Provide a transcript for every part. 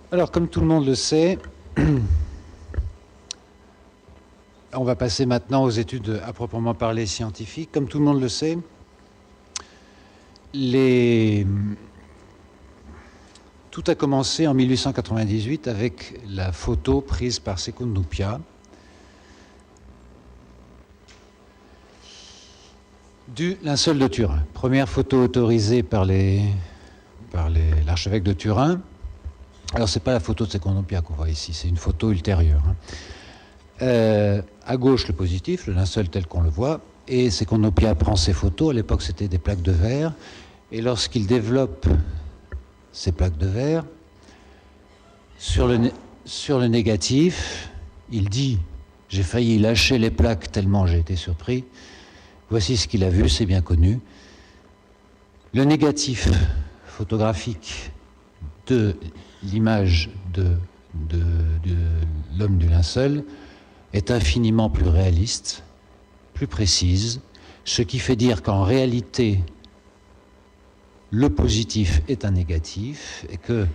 Alors, comme tout le monde le sait, on va passer maintenant aux études à proprement parler scientifiques. Comme tout le monde le sait, tout a commencé en 1898 avec la photo prise par Secondo Pia du linceul de Turin. Première photo autorisée par l'archevêque de Turin. Alors, ce n'est pas la photo de Secondo Pia qu'on voit ici, c'est une photo ultérieure. À gauche, le positif, le linceul tel qu'on le voit, et Secondo Pia prend ces photos. À l'époque, c'était des plaques de verre. Et lorsqu'il développe ces plaques de verre, sur le négatif, il dit « J'ai failli lâcher les plaques tellement j'ai été surpris. Voici ce qu'il a vu, c'est bien connu. » Le négatif photographique de l'image de l'homme du linceul est infiniment plus réaliste, plus précise, ce qui fait dire qu'en réalité, le positif est un négatif et que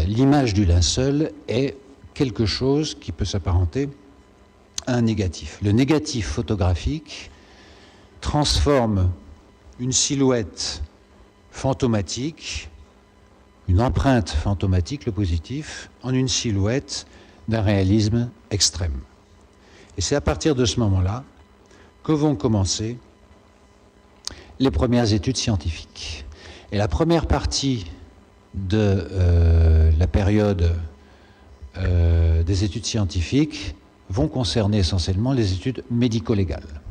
l'image du linceul est quelque chose qui peut s'apparenter à un négatif. Le négatif photographique transforme une silhouette fantomatique, une empreinte fantomatique, le positif, en une silhouette d'un réalisme extrême. Et c'est à partir de ce moment-là que vont commencer les premières études scientifiques. Et la première partie de la période des études scientifiques vont concerner essentiellement les études médico-légales.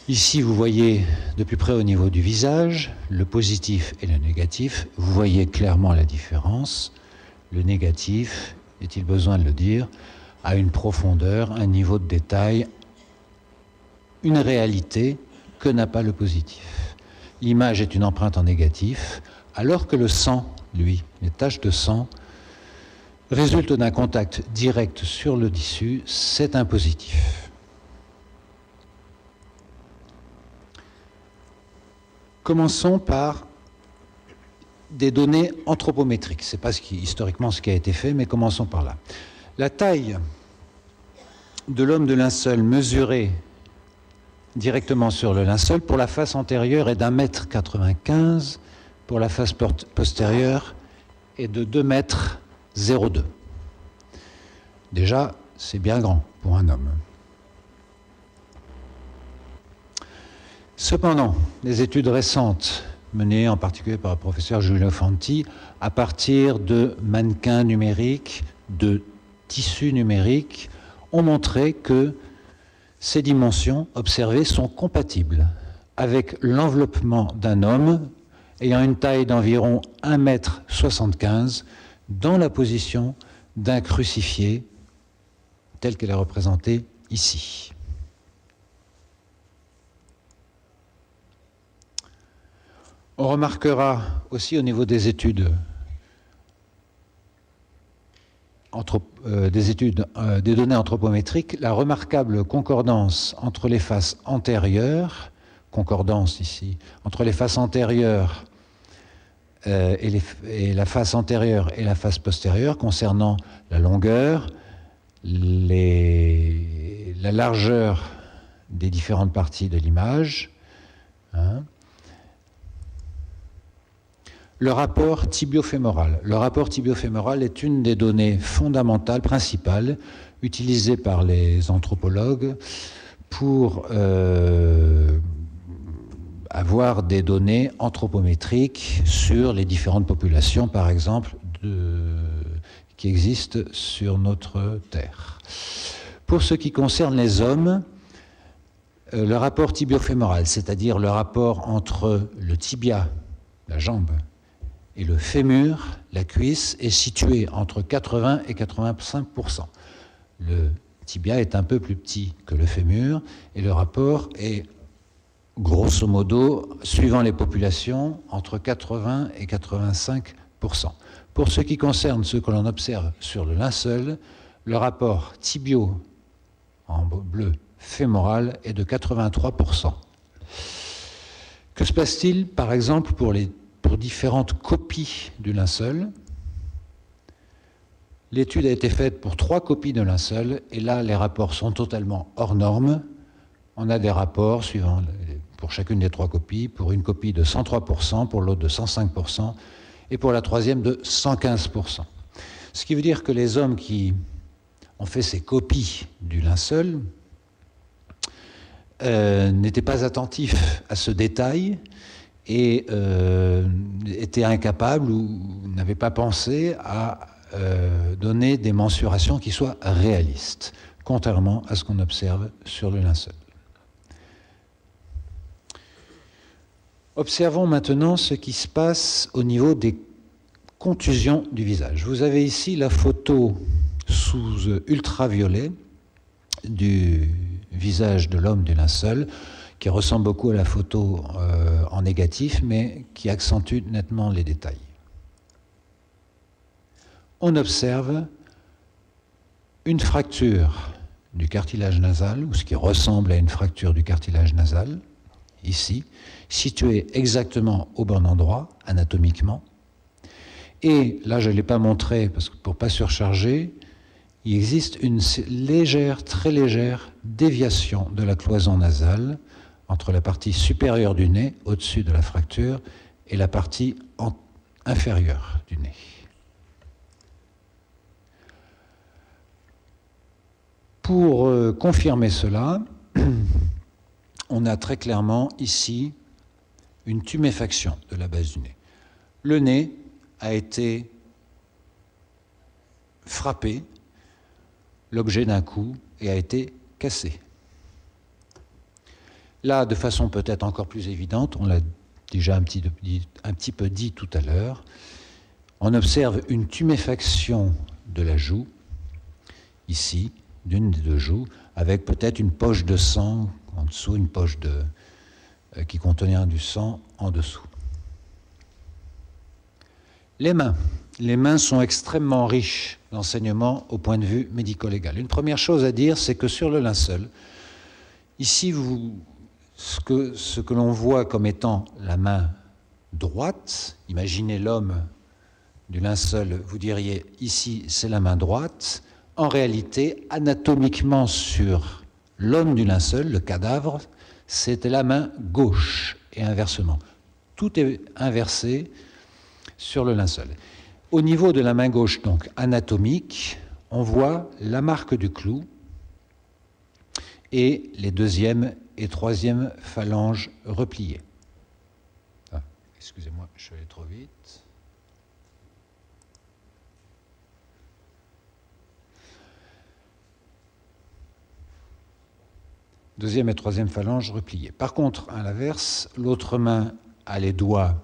Ici, vous voyez de plus près au niveau du visage, le positif et le négatif. Vous voyez clairement la différence. Le négatif, est-il besoin de le dire, a une profondeur, un niveau de détail, une réalité que n'a pas le positif. L'image est une empreinte en négatif, alors que le sang, lui, les taches de sang, résultent d'un contact direct sur le tissu, c'est un positif. Commençons par des données anthropométriques. Ce n'est pas historiquement ce qui a été fait, mais commençons par là. La taille de l'homme de linceul mesurée directement sur le linceul pour la face antérieure est d'1,95 m, pour la face postérieure est de 2,02 m. Déjà, c'est bien grand pour un homme. Cependant, les études récentes, menées en particulier par le professeur Giulio Fanti, à partir de mannequins numériques, de tissus numériques, ont montré que ces dimensions observées sont compatibles avec l'enveloppement d'un homme ayant une taille d'environ 1,75 m dans la position d'un crucifié telle qu'elle est représentée ici. On remarquera aussi au niveau des études, des données anthropométriques, la remarquable concordance entre les faces antérieures, concordance ici, entre les faces antérieures et la face antérieure et la face postérieure concernant la longueur, la largeur des différentes parties de l'image, hein. Le rapport tibio-fémoral. Le rapport tibio-fémoral est une des données fondamentales, principales, utilisées par les anthropologues pour avoir des données anthropométriques sur les différentes populations, par exemple, qui existent sur notre Terre. Pour ce qui concerne les hommes, le rapport tibio-fémoral, c'est-à-dire le rapport entre le tibia, la jambe, et le fémur, la cuisse, est situé entre 80 et 85%. Le tibia est un peu plus petit que le fémur et le rapport est, grosso modo, suivant les populations, entre 80 et 85%. Pour ce qui concerne ce que l'on observe sur le linceul, le rapport tibio, en bleu, fémoral est de 83%. Que se passe-t-il, par exemple, pour les pour différentes copies du linceul. L'étude a été faite pour 3 copies de linceul, et là, les rapports sont totalement hors normes. On a des rapports suivant pour chacune des 3 copies, pour une copie de 103%, pour l'autre de 105%, et pour la troisième de 115%. Ce qui veut dire que les hommes qui ont fait ces copies du linceul n'étaient pas attentifs à ce détail et étaient incapables ou n'avaient pas pensé à donner des mensurations qui soient réalistes, contrairement à ce qu'on observe sur le linceul. Observons maintenant ce qui se passe au niveau des contusions du visage. Vous avez ici la photo sous ultraviolet du visage de l'homme du linceul, qui ressemble beaucoup à la photo en négatif, mais qui accentue nettement les détails. On observe une fracture du cartilage nasal, ou ce qui ressemble à une fracture du cartilage nasal, ici, située exactement au bon endroit, anatomiquement. Et là, je ne l'ai pas montré, parce que pour ne pas surcharger, il existe une légère, très légère déviation de la cloison nasale entre la partie supérieure du nez, au-dessus de la fracture, et la partie inférieure du nez. Pour confirmer cela, on a très clairement ici une tuméfaction de la base du nez. Le nez a été frappé, l'objet d'un coup, et a été cassé. Là, de façon peut-être encore plus évidente, on l'a déjà un petit peu dit tout à l'heure, on observe une tuméfaction de la joue, ici, d'une des 2 joues, avec peut-être une poche de sang en dessous, une poche qui contenait du sang en dessous. Les mains. Les mains sont extrêmement riches d'enseignements au point de vue médico-légal. Une première chose à dire, c'est que sur le linceul, ici, ce que l'on voit comme étant la main droite, imaginez l'homme du linceul, vous diriez ici c'est la main droite. En réalité, anatomiquement sur l'homme du linceul, le cadavre, c'était la main gauche et inversement. Tout est inversé sur le linceul. Au niveau de la main gauche, donc anatomique, on voit la marque du clou et les 2e et 3e phalanges repliées. Ah, excusez-moi, je suis allé trop vite. Deuxième et 3e phalange repliées. Par contre, à l'inverse, l'autre main a les doigts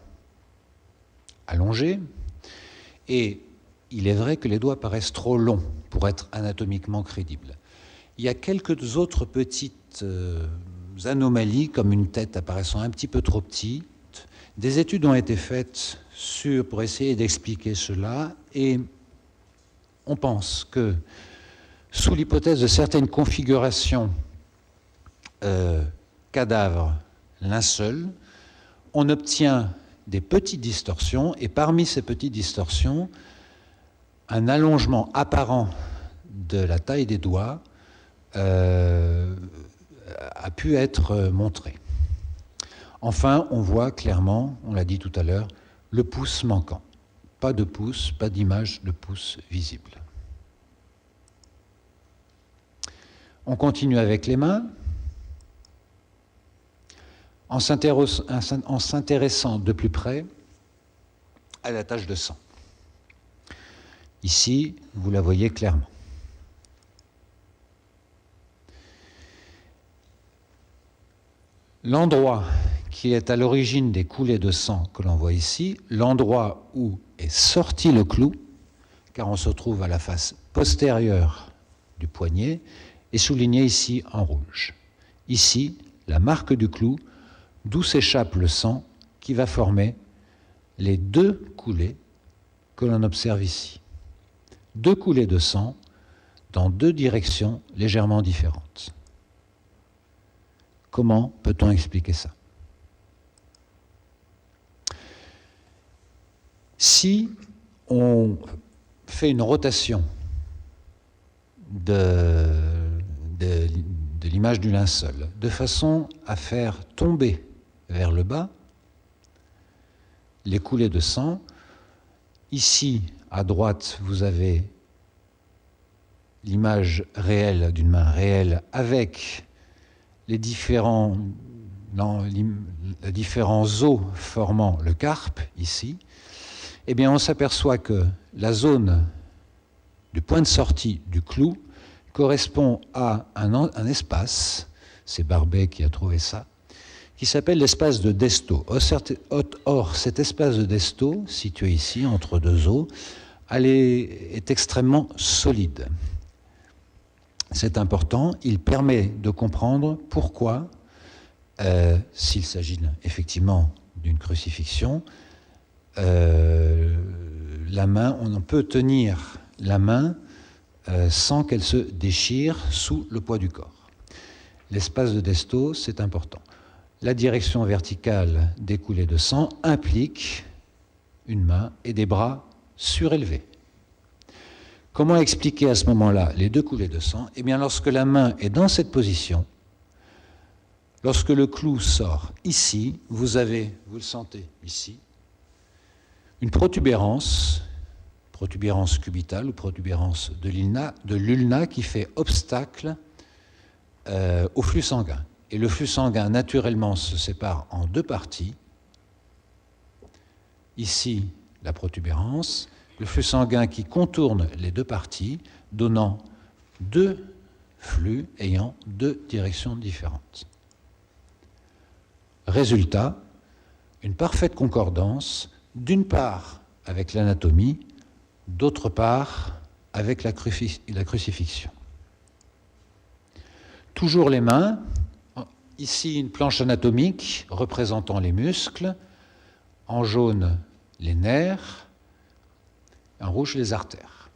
allongés, et il est vrai que les doigts paraissent trop longs pour être anatomiquement crédibles. Il y a quelques autres petites anomalies, comme une tête apparaissant un petit peu trop petite. Des études ont été faites pour essayer d'expliquer cela, et on pense que, sous l'hypothèse de certaines configurations cadavre, linceul, on obtient des petites distorsions, et parmi ces petites distorsions, un allongement apparent de la taille des doigts a pu être montré. Enfin, on voit clairement, on l'a dit tout à l'heure, le pouce manquant. Pas de pouce, pas d'image de pouce visible. On continue avec les mains. En s'intéressant de plus près à la tache de sang. Ici, vous la voyez clairement. L'endroit qui est à l'origine des coulées de sang que l'on voit ici, l'endroit où est sorti le clou, car on se trouve à la face postérieure du poignet, est souligné ici en rouge. Ici, la marque du clou, d'où s'échappe le sang qui va former les 2 coulées que l'on observe ici. 2 coulées de sang dans 2 directions légèrement différentes. Comment peut-on expliquer ça? Si on fait une rotation de l'image du linceul, de façon à faire tomber vers le bas les coulées de sang, ici, à droite, vous avez l'image réelle d'une main réelle avec les différents os formant le carpe, ici. Eh bien, on s'aperçoit que la zone du point de sortie du clou correspond à un espace, c'est Barbet qui a trouvé ça, qui s'appelle l'espace de Desto. Or, cet espace de Desto, situé ici, entre deux os, est extrêmement solide. C'est important, il permet de comprendre pourquoi, s'il s'agit effectivement d'une crucifixion, la main, on peut tenir la main sans qu'elle se déchire sous le poids du corps. L'espace de Desto, c'est important. La direction verticale des coulées de sang implique une main et des bras surélevés. Comment expliquer à ce moment-là les deux coulées de sang? Eh bien, lorsque la main est dans cette position, lorsque le clou sort ici, vous le sentez ici, une protubérance cubitale ou protubérance de l'ulna qui fait obstacle au flux sanguin. Et le flux sanguin, naturellement, se sépare en deux parties. Ici, la protubérance, le flux sanguin qui contourne les deux parties, donnant deux flux ayant deux directions différentes. Résultat, une parfaite concordance, d'une part avec l'anatomie, d'autre part avec la crucifixion. Toujours les mains, ici une planche anatomique représentant les muscles, en jaune les nerfs, en rouge les artères.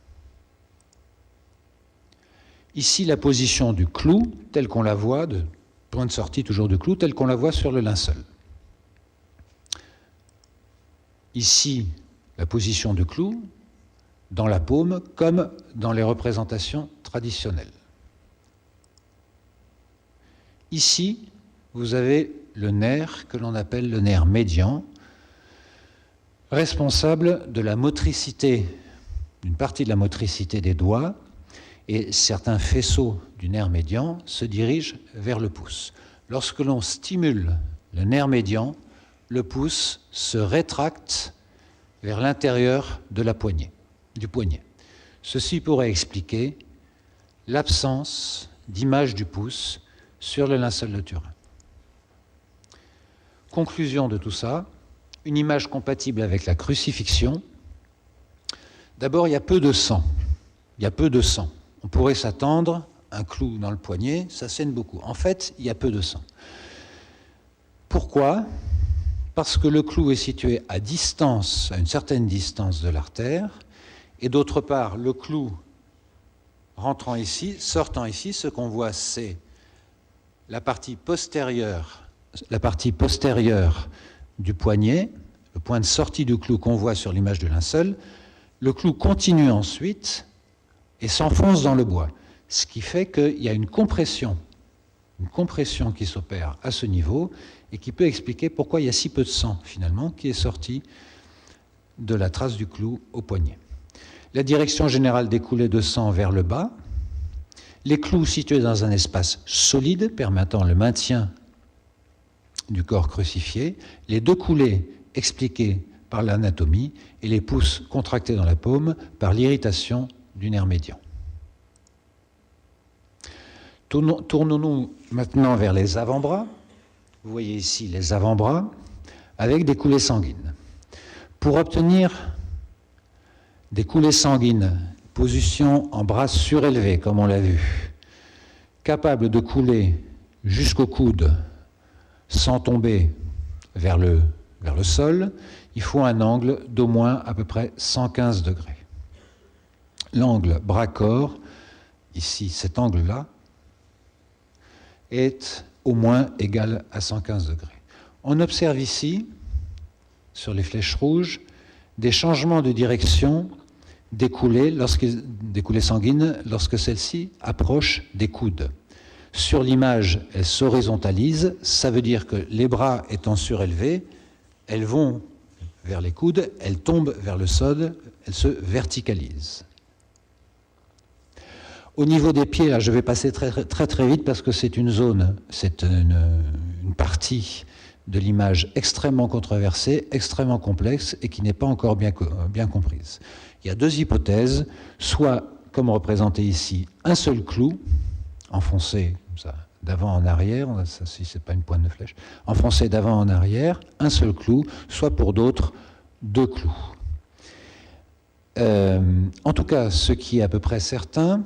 Ici la position du clou, telle qu'on la voit, de point de sortie toujours du clou, telle qu'on la voit sur le linceul. Ici la position du clou, dans la paume, comme dans les représentations traditionnelles. Ici, vous avez le nerf que l'on appelle le nerf médian, responsable de la motricité, d'une partie de la motricité des doigts, et certains faisceaux du nerf médian se dirigent vers le pouce. Lorsque l'on stimule le nerf médian, le pouce se rétracte vers l'intérieur de la poignée, du poignet. Ceci pourrait expliquer l'absence d'image du pouce sur le linceul de Turin. Conclusion de tout ça, une image compatible avec la crucifixion. D'abord, il y a peu de sang. On pourrait s'attendre, un clou dans le poignet, ça saigne beaucoup. En fait, il y a peu de sang. Pourquoi ? Parce que le clou est situé à une certaine distance de l'artère, et d'autre part, le clou sortant ici, ce qu'on voit, c'est la partie postérieure du poignet, le point de sortie du clou qu'on voit sur l'image de linceul. Le clou continue ensuite et s'enfonce dans le bois, ce qui fait qu'il y a une compression qui s'opère à ce niveau et qui peut expliquer pourquoi il y a si peu de sang, finalement, qui est sorti de la trace du clou au poignet. La direction générale des coulées de sang vers le bas, les clous situés dans un espace solide permettant le maintien du corps crucifié, les deux coulées expliquées par l'anatomie et les pouces contractés dans la paume par l'irritation du nerf médian. Tournons-nous maintenant vers les avant-bras. Vous voyez ici les avant-bras avec des coulées sanguines. Pour obtenir des coulées sanguines, position en bras surélevé, comme on l'a vu, capable de couler jusqu'au coude sans tomber vers le sol, il faut un angle d'au moins à peu près 115 degrés. L'angle bras-corps, ici cet angle-là, est au moins égal à 115 degrés. On observe ici, sur les flèches rouges, des changements de direction des coulées sanguines lorsque celles-ci approchent des coudes. Sur l'image, elles s'horizontalisent, ça veut dire que les bras étant surélevés, elles vont vers les coudes, elles tombent vers le sol, elles se verticalisent. Au niveau des pieds, là, je vais passer très vite parce que c'est une zone, c'est une partie de l'image extrêmement controversée, extrêmement complexe et qui n'est pas encore bien comprise. Il y a deux hypothèses, soit, comme représenté ici, un seul clou, enfoncé comme ça, d'avant en arrière, ça, si ce n'est pas une pointe de flèche, enfoncé d'avant en arrière, un seul clou, soit pour d'autres, deux clous. En tout cas, ce qui est à peu près certain,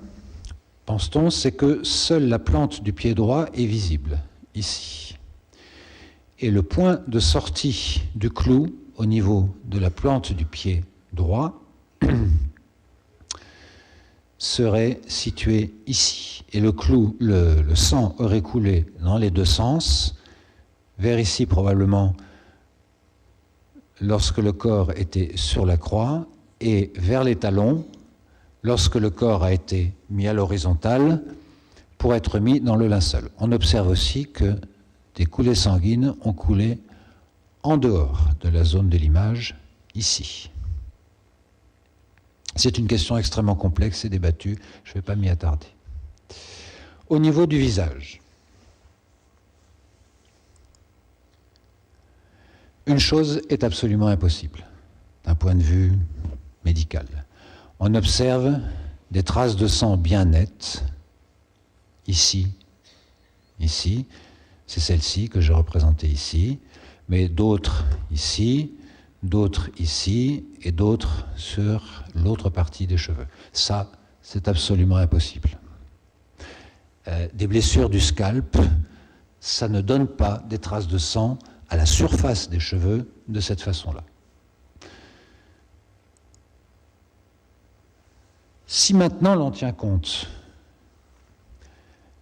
pense-t-on, c'est que seule la plante du pied droit est visible, ici. Et le point de sortie du clou au niveau de la plante du pied droit serait situé ici. Et le clou, le sang aurait coulé dans les deux sens, vers ici probablement lorsque le corps était sur la croix, et vers les talons lorsque le corps a été mis à l'horizontale pour être mis dans le linceul. On observe aussi que des coulées sanguines ont coulé en dehors de la zone de l'image, ici. C'est une question extrêmement complexe et débattue, je ne vais pas m'y attarder. Au niveau du visage, une chose est absolument impossible, d'un point de vue médical. On observe des traces de sang bien nettes, ici, c'est celle-ci que j'ai représentée ici, mais d'autres ici, et d'autres sur l'autre partie des cheveux. Ça, c'est absolument impossible. Des blessures du scalp, ça ne donne pas des traces de sang à la surface des cheveux de cette façon-là. Si maintenant l'on tient compte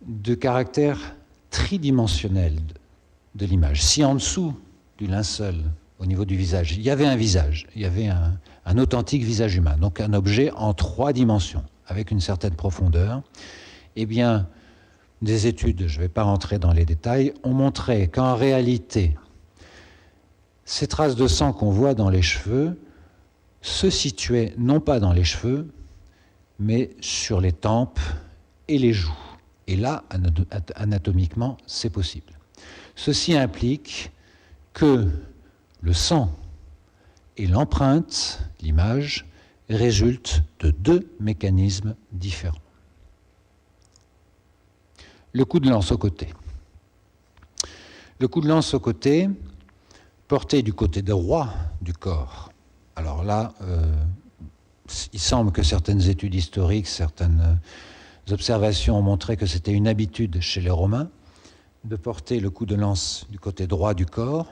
du caractère tridimensionnel de l'image, si en dessous du linceul, au niveau du visage, il y avait un visage, il y avait un authentique visage humain, donc un objet en 3 dimensions, avec une certaine profondeur, eh bien, des études, je ne vais pas rentrer dans les détails, ont montré qu'en réalité, ces traces de sang qu'on voit dans les cheveux se situaient non pas dans les cheveux, mais sur les tempes et les joues. Et là, anatomiquement, c'est possible. Ceci implique que le sang et l'empreinte, l'image, résultent de 2 mécanismes différents. Le coup de lance au côté. Le coup de lance au côté, porté du côté droit du corps. Alors là, il semble que certaines études historiques, certaines observations ont montré que c'était une habitude chez les Romains de porter le coup de lance du côté droit du corps,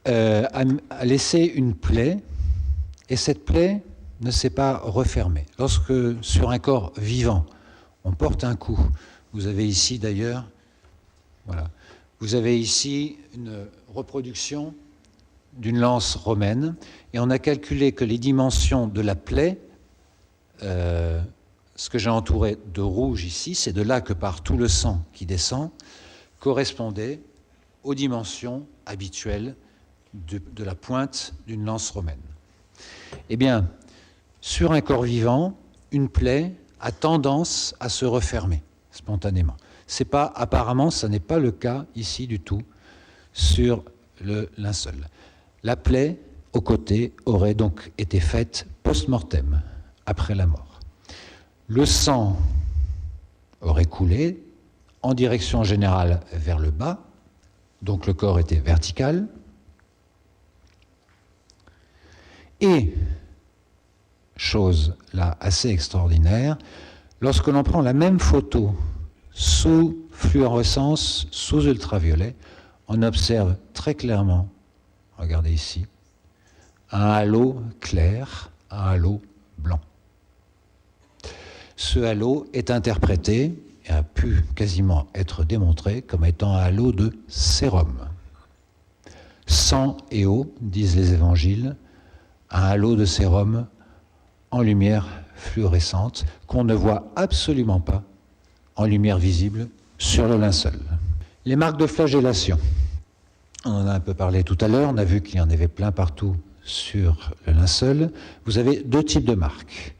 a laissé une plaie, et cette plaie ne s'est pas refermée. Lorsque, sur un corps vivant, on porte un coup, vous avez ici d'ailleurs, voilà, vous avez ici une reproduction d'une lance romaine, et on a calculé que les dimensions de la plaie, ce que j'ai entouré de rouge ici, c'est de là que part tout le sang qui descend, correspondait aux dimensions habituelles de la pointe d'une lance romaine. Eh bien, sur un corps vivant, une plaie a tendance à se refermer spontanément. Apparemment, ce n'est pas le cas ici du tout sur le linceul. La plaie au côté aurait donc été faite post-mortem, après la mort. Le sang aurait coulé en direction générale vers le bas, donc le corps était vertical. Et, chose là assez extraordinaire, lorsque l'on prend la même photo sous fluorescence, sous ultraviolet, on observe très clairement, regardez ici, un halo clair, un halo blanc. Ce halo est interprété et a pu quasiment être démontré comme étant un halo de sérum. Sang et eau, disent les évangiles, un halo de sérum en lumière fluorescente qu'on ne voit absolument pas en lumière visible sur le linceul. Les marques de flagellation. On en a un peu parlé tout à l'heure, on a vu qu'il y en avait plein partout sur le linceul. Vous avez deux types de marques.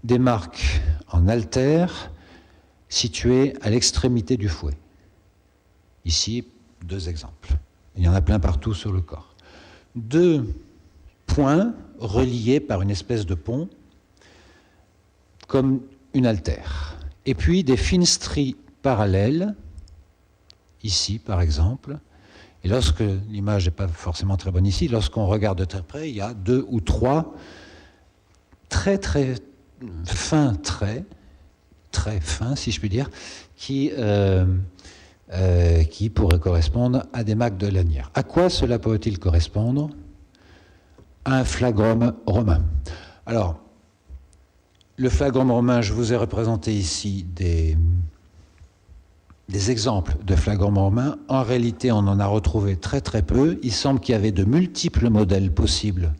Des marques en altère situées à l'extrémité du fouet. Ici, deux exemples. Il y en a plein partout sur le corps. Deux points reliés par une espèce de pont, comme une altère. Et puis des fines stries parallèles, ici par exemple. Et lorsque l'image n'est pas forcément très bonne ici, lorsqu'on regarde de très près, il y a deux ou trois très très fins traits, très fins si je puis dire, qui pourraient correspondre à des marques de lanière. À quoi cela pourrait-il correspondre? À un flagrum romain. Alors, le flagrum romain, je vous ai représenté ici des exemples de flagrum romain. En réalité, on en a retrouvé très très peu. Il semble qu'il y avait de multiples modèles possibles.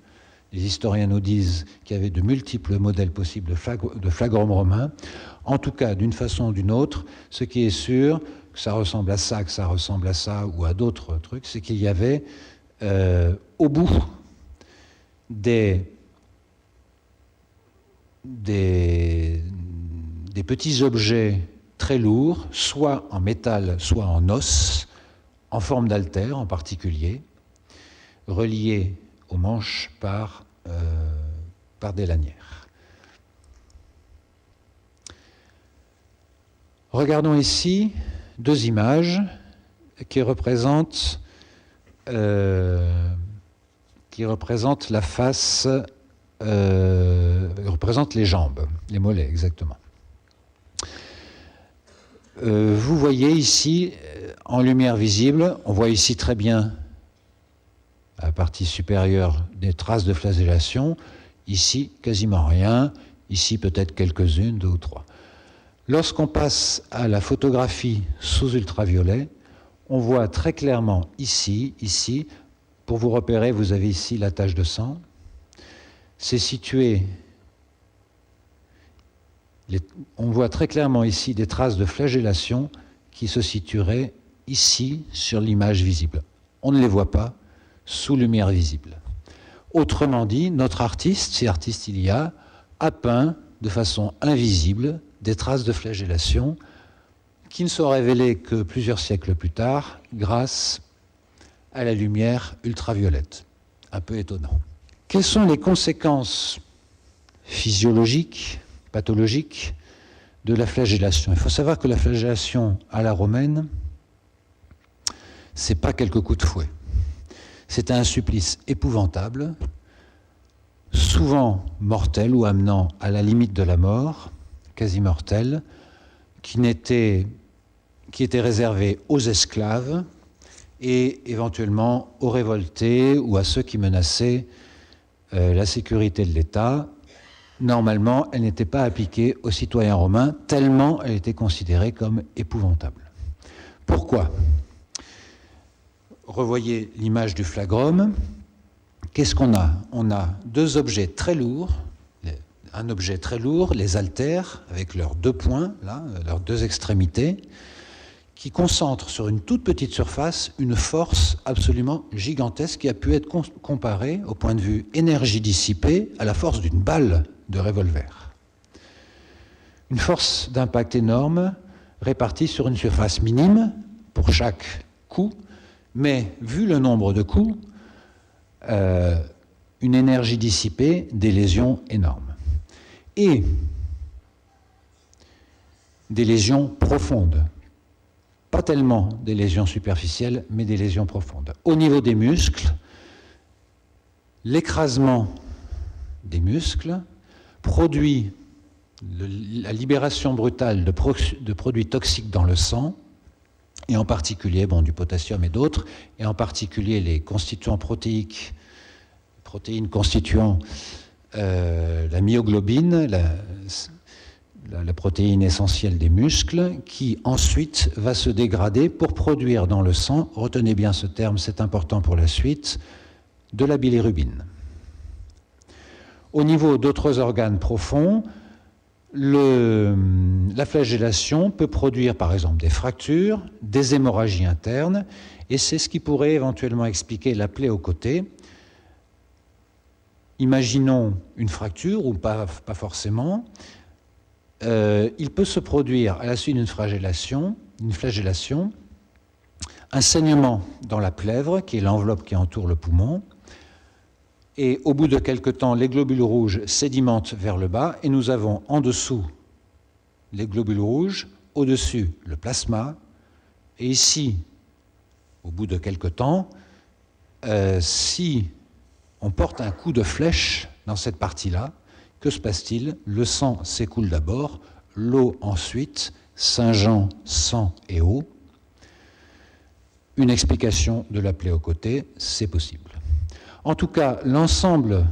Les historiens nous disent qu'il y avait de multiples modèles possibles de flagrum romain. En tout cas, d'une façon ou d'une autre, ce qui est sûr, que ça ressemble à ça, que ça ressemble à ça ou à d'autres trucs, c'est qu'il y avait au bout des petits objets très lourds, soit en métal, soit en os, en forme d'altère en particulier, reliés aux manches par des lanières. Regardons ici deux images qui représentent la face, représentent les jambes, les mollets exactement. Vous voyez ici, en lumière visible, on voit ici très bien à la partie supérieure des traces de flagellation, ici quasiment rien, ici peut-être quelques-unes, deux ou trois. Lorsqu'on passe à la photographie sous ultraviolet, on voit très clairement ici, pour vous repérer, vous avez ici la tache de sang, c'est situé. On voit très clairement ici des traces de flagellation qui se situeraient ici sur l'image visible. On ne les voit pas sous lumière visible. Autrement dit, notre artiste, si artiste il y a peint de façon invisible des traces de flagellation qui ne sont révélées que plusieurs siècles plus tard grâce à la lumière ultraviolette. Un peu étonnant. Quelles sont les conséquences physiologiques, pathologiques de la flagellation? Il faut savoir que la flagellation à la romaine, c'est pas quelques coups de fouet. C'est un supplice épouvantable, souvent mortel ou amenant à la limite de la mort, quasi mortel, qui était réservé aux esclaves et éventuellement aux révoltés ou à ceux qui menaçaient la sécurité de l'État. Normalement, elle n'était pas appliquée aux citoyens romains, tellement elle était considérée comme épouvantable. Pourquoi? Revoyez l'image du flagrum. Qu'est-ce qu'on a? On a deux objets très lourds, un objet très lourd, les haltères, avec leurs deux points, là, leurs deux extrémités, qui concentrent sur une toute petite surface une force absolument gigantesque qui a pu être comparée, au point de vue énergie dissipée, à la force d'une balle de revolver. Une force d'impact énorme, répartie sur une surface minime pour chaque coup, mais vu le nombre de coups, une énergie dissipée, des lésions énormes. Et des lésions profondes. Pas tellement des lésions superficielles, mais des lésions profondes. Au niveau des muscles, l'écrasement des muscles produit la libération brutale de produits toxiques dans le sang, et en particulier du potassium et d'autres, et en particulier les constituants protéiques, protéines constituant la myoglobine, la protéine essentielle des muscles, qui ensuite va se dégrader pour produire dans le sang, retenez bien ce terme, c'est important pour la suite, de la bilirubine. Au niveau d'autres organes profonds, la flagellation peut produire par exemple des fractures, des hémorragies internes, et c'est ce qui pourrait éventuellement expliquer la plaie au côté. Imaginons une fracture, ou pas forcément. Il peut se produire à la suite d'une flagellation, un saignement dans la plèvre, qui est l'enveloppe qui entoure le poumon, et au bout de quelque temps, les globules rouges sédimentent vers le bas, et nous avons en dessous les globules rouges, au-dessus le plasma, et ici, au bout de quelque temps, si on porte un coup de flèche dans cette partie-là, que se passe-t-il? Le sang s'écoule d'abord, l'eau ensuite, Saint-Jean, sang et eau. Une explication de la plaie au côté, c'est possible. En tout cas, l'ensemble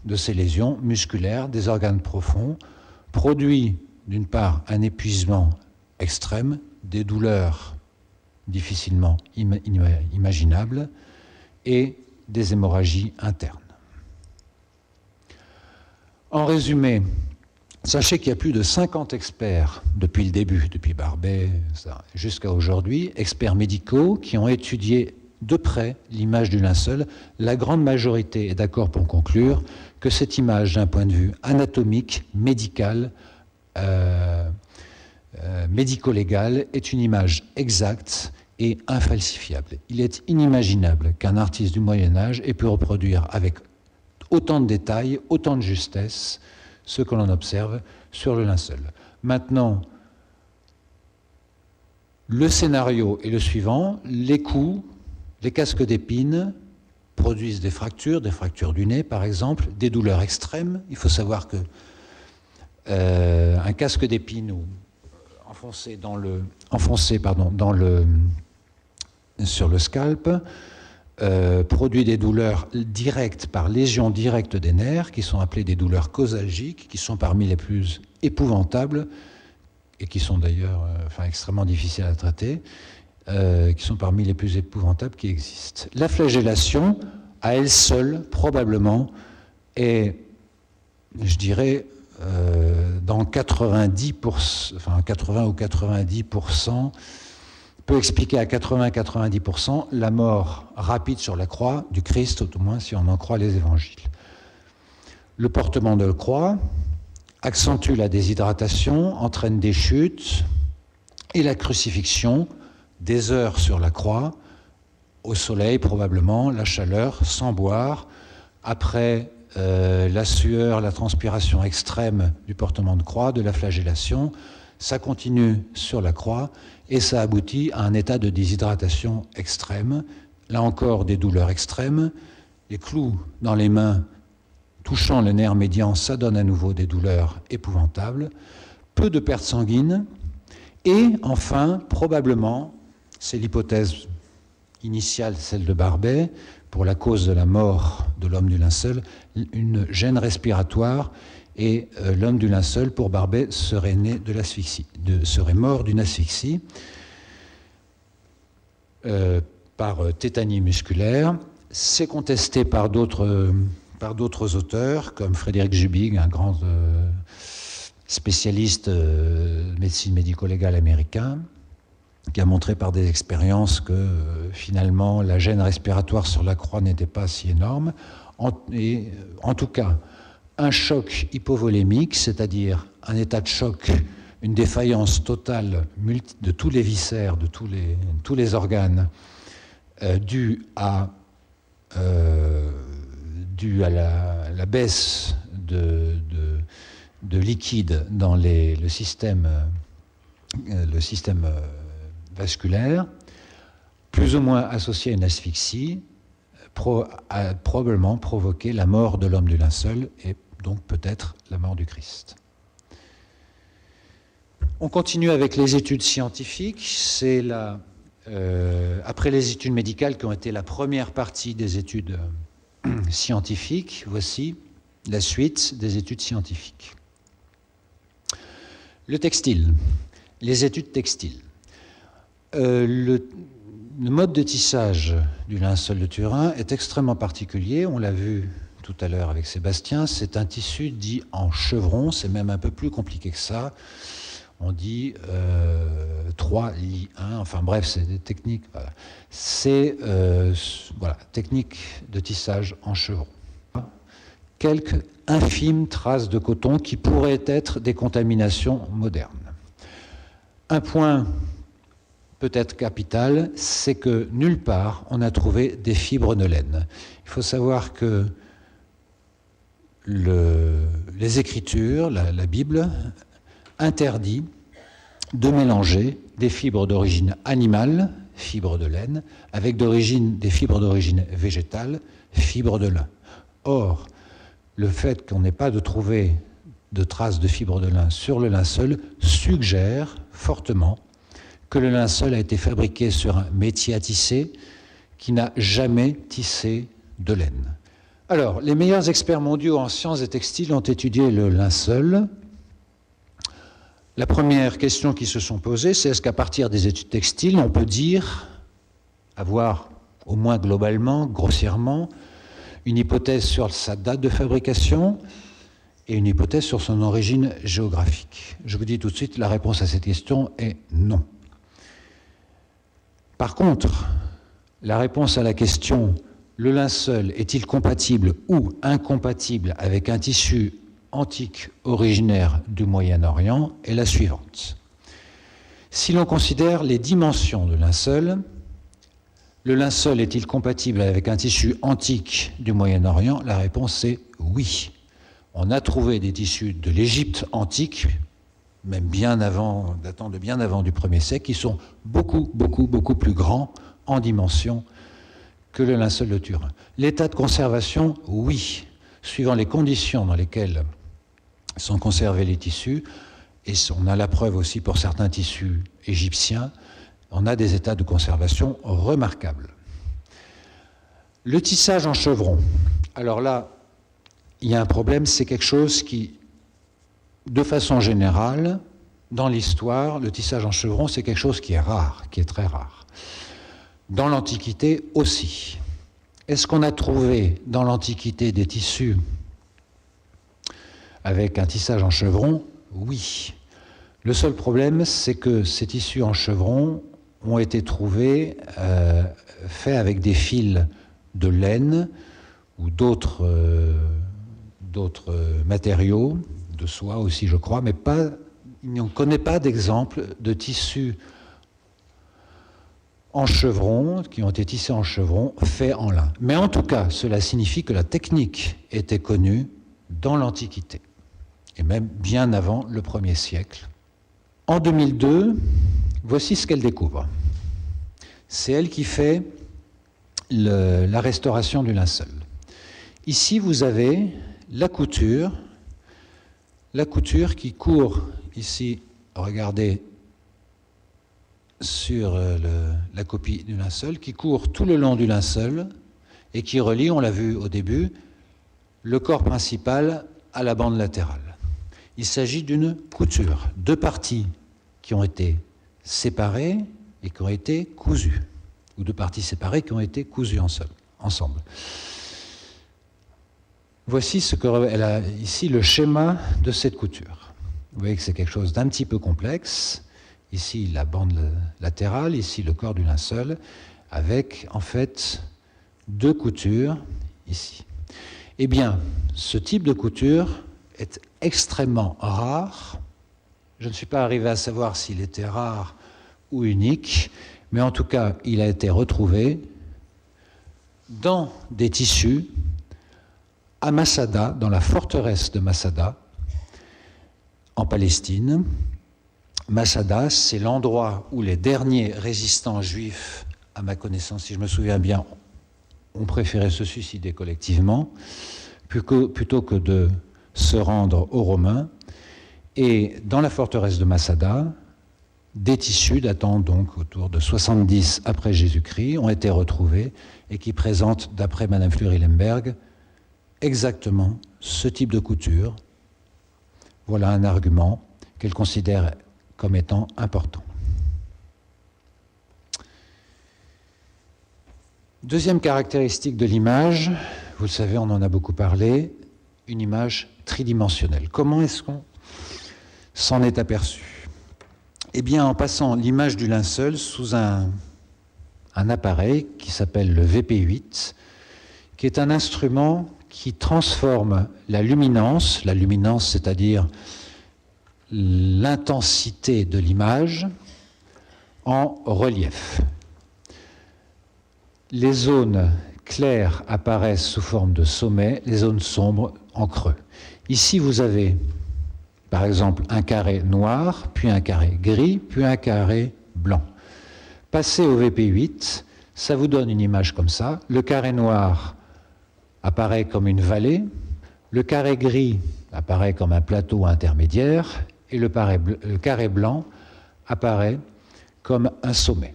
de ces lésions musculaires des organes profonds produit d'une part un épuisement extrême, des douleurs difficilement imaginables et des hémorragies internes. En résumé, sachez qu'il y a plus de 50 experts depuis le début, depuis Barbet jusqu'à aujourd'hui, experts médicaux qui ont étudié de près l'image du linceul. La grande majorité est d'accord pour conclure que cette image, d'un point de vue anatomique, médical, médico-légal, est une image exacte et infalsifiable. Il est inimaginable qu'un artiste du Moyen-Âge ait pu reproduire avec autant de détails, autant de justesse, ce que l'on observe sur le linceul. Maintenant, le scénario est le suivant. Les coups, les casques d'épines produisent des fractures du nez par exemple, des douleurs extrêmes. Il faut savoir que un casque d'épines enfoncé sur le scalp produit des douleurs directes par lésion directe des nerfs, qui sont appelées des douleurs causalgiques, qui sont parmi les plus épouvantables et qui sont d'ailleurs extrêmement difficiles à traiter, qui sont parmi les plus épouvantables qui existent. La flagellation, à elle seule, probablement, est, je dirais, dans 80 ou 90%, peut expliquer à 80-90% la mort rapide sur la croix du Christ, au moins si on en croit les évangiles. Le portement de la croix accentue la déshydratation, entraîne des chutes, et la crucifixion, des heures sur la croix, au soleil probablement, la chaleur, sans boire, après la sueur, la transpiration extrême du portement de croix, de la flagellation, ça continue sur la croix et ça aboutit à un état de déshydratation extrême. Là encore, des douleurs extrêmes. Les clous dans les mains touchant le nerf médian, ça donne à nouveau des douleurs épouvantables. Peu de pertes sanguines. Et enfin, probablement, c'est l'hypothèse initiale, celle de Barbet, pour la cause de la mort de l'homme du linceul, une gêne respiratoire. Et l'homme du linceul, pour Barbet, serait né de l'asphyxie, serait mort d'une asphyxie par tétanie musculaire. C'est contesté par d'autres auteurs, comme Frédéric Jubig, un grand spécialiste de médecine médico-légale américain, qui a montré par des expériences que finalement la gêne respiratoire sur la croix n'était pas si énorme. En tout cas, un choc hypovolémique, c'est-à-dire un état de choc, une défaillance totale de tous les viscères, de tous les organes, dû à la baisse de liquide dans le système vasculaire, plus ou moins associé à une asphyxie, a probablement provoqué la mort de l'homme du linceul et donc peut-être la mort du Christ. On continue avec les études scientifiques. C'est après les études médicales qui ont été la première partie des études scientifiques, voici la suite des études scientifiques. Le textile, les études textiles. Le mode de tissage du linceul de Turin est extrêmement particulier, on l'a vu tout à l'heure avec Sébastien, c'est un tissu dit en chevron, c'est même un peu plus compliqué que ça. On dit 3 lits 1, enfin bref, c'est des techniques. Voilà. C'est technique de tissage en chevron. Quelques infimes traces de coton qui pourraient être des contaminations modernes. Un point peut-être capital, c'est que nulle part on a trouvé des fibres de laine. Il faut savoir que les Écritures, la Bible, interdit de mélanger des fibres d'origine animale, fibres de laine, avec des fibres d'origine végétale, fibres de lin. Or, le fait qu'on n'ait pas de trouver de traces de fibres de lin sur le linceul suggère fortement que le linceul a été fabriqué sur un métier à tisser qui n'a jamais tissé de laine. Alors, les meilleurs experts mondiaux en sciences et textiles ont étudié le linceul. La première question qui se sont posées, c'est est-ce qu'à partir des études textiles, on peut dire, avoir au moins globalement, grossièrement, une hypothèse sur sa date de fabrication et une hypothèse sur son origine géographique. Je vous dis tout de suite, la réponse à cette question est non. Par contre, la réponse à la question « le linceul est-il compatible ou incompatible avec un tissu antique originaire du Moyen-Orient » est la suivante. Si l'on considère les dimensions de linceul, le linceul est-il compatible avec un tissu antique du Moyen-Orient? La réponse est oui. On a trouvé des tissus de l'Égypte antique, même bien avant, datant de bien avant du 1er siècle, qui sont beaucoup plus grands en dimension que le linceul de Turin. L'état de conservation, oui, suivant les conditions dans lesquelles sont conservés les tissus, et on a la preuve aussi pour certains tissus égyptiens, on a des états de conservation remarquables. Le tissage en chevron, alors là, il y a un problème, c'est quelque chose qui, de façon générale, dans l'histoire, le tissage en chevron, c'est quelque chose qui est rare, qui est très rare. Dans l'Antiquité aussi. Est-ce qu'on a trouvé dans l'Antiquité des tissus avec un tissage en chevron? Oui. Le seul problème, c'est que ces tissus en chevron ont été trouvés faits avec des fils de laine ou d'autres matériaux, de soie aussi je crois, mais on ne connaît pas d'exemple de tissus en chevron, qui ont été tissés en chevron, faits en lin. Mais en tout cas, cela signifie que la technique était connue dans l'Antiquité, et même bien avant le 1er siècle. En 2002, voici ce qu'elle découvre. C'est elle qui fait la restauration du linceul. Ici, vous avez la couture qui court ici, regardez, sur la copie du linceul, qui court tout le long du linceul et qui relie, on l'a vu au début, le corps principal à la bande latérale. Il s'agit d'une couture, deux parties qui ont été séparées et qui ont été cousues, ou deux parties séparées qui ont été cousues ensemble. Voici ici le schéma de cette couture. Vous voyez que c'est quelque chose d'un petit peu complexe. Ici la bande latérale, ici le corps du linceul, avec en fait deux coutures ici. Eh bien, ce type de couture est extrêmement rare. Je ne suis pas arrivé à savoir s'il était rare ou unique, mais en tout cas, il a été retrouvé dans des tissus à Masada, dans la forteresse de Masada, en Palestine. Masada, c'est l'endroit où les derniers résistants juifs, à ma connaissance, si je me souviens bien, ont préféré se suicider collectivement, plutôt que de se rendre aux Romains. Et dans la forteresse de Masada, des tissus datant donc autour de 70 après Jésus-Christ ont été retrouvés et qui présentent, d'après Madame Fleury-Lemberg, exactement ce type de couture. Voilà un argument qu'elle considère comme étant important. Deuxième caractéristique de l'image, vous le savez, on en a beaucoup parlé, une image tridimensionnelle. Comment est-ce qu'on s'en est aperçu? Eh bien, en passant l'image du linceul sous un appareil qui s'appelle le VP8, qui est un instrument qui transforme la luminance c'est-à-dire l'intensité de l'image, en relief. Les zones claires apparaissent sous forme de sommet, les zones sombres en creux. Ici, vous avez, par exemple, un carré noir, puis un carré gris, puis un carré blanc. Passez au VP8, ça vous donne une image comme ça. Le carré noir apparaît comme une vallée, le carré gris apparaît comme un plateau intermédiaire, et le carré blanc apparaît comme un sommet.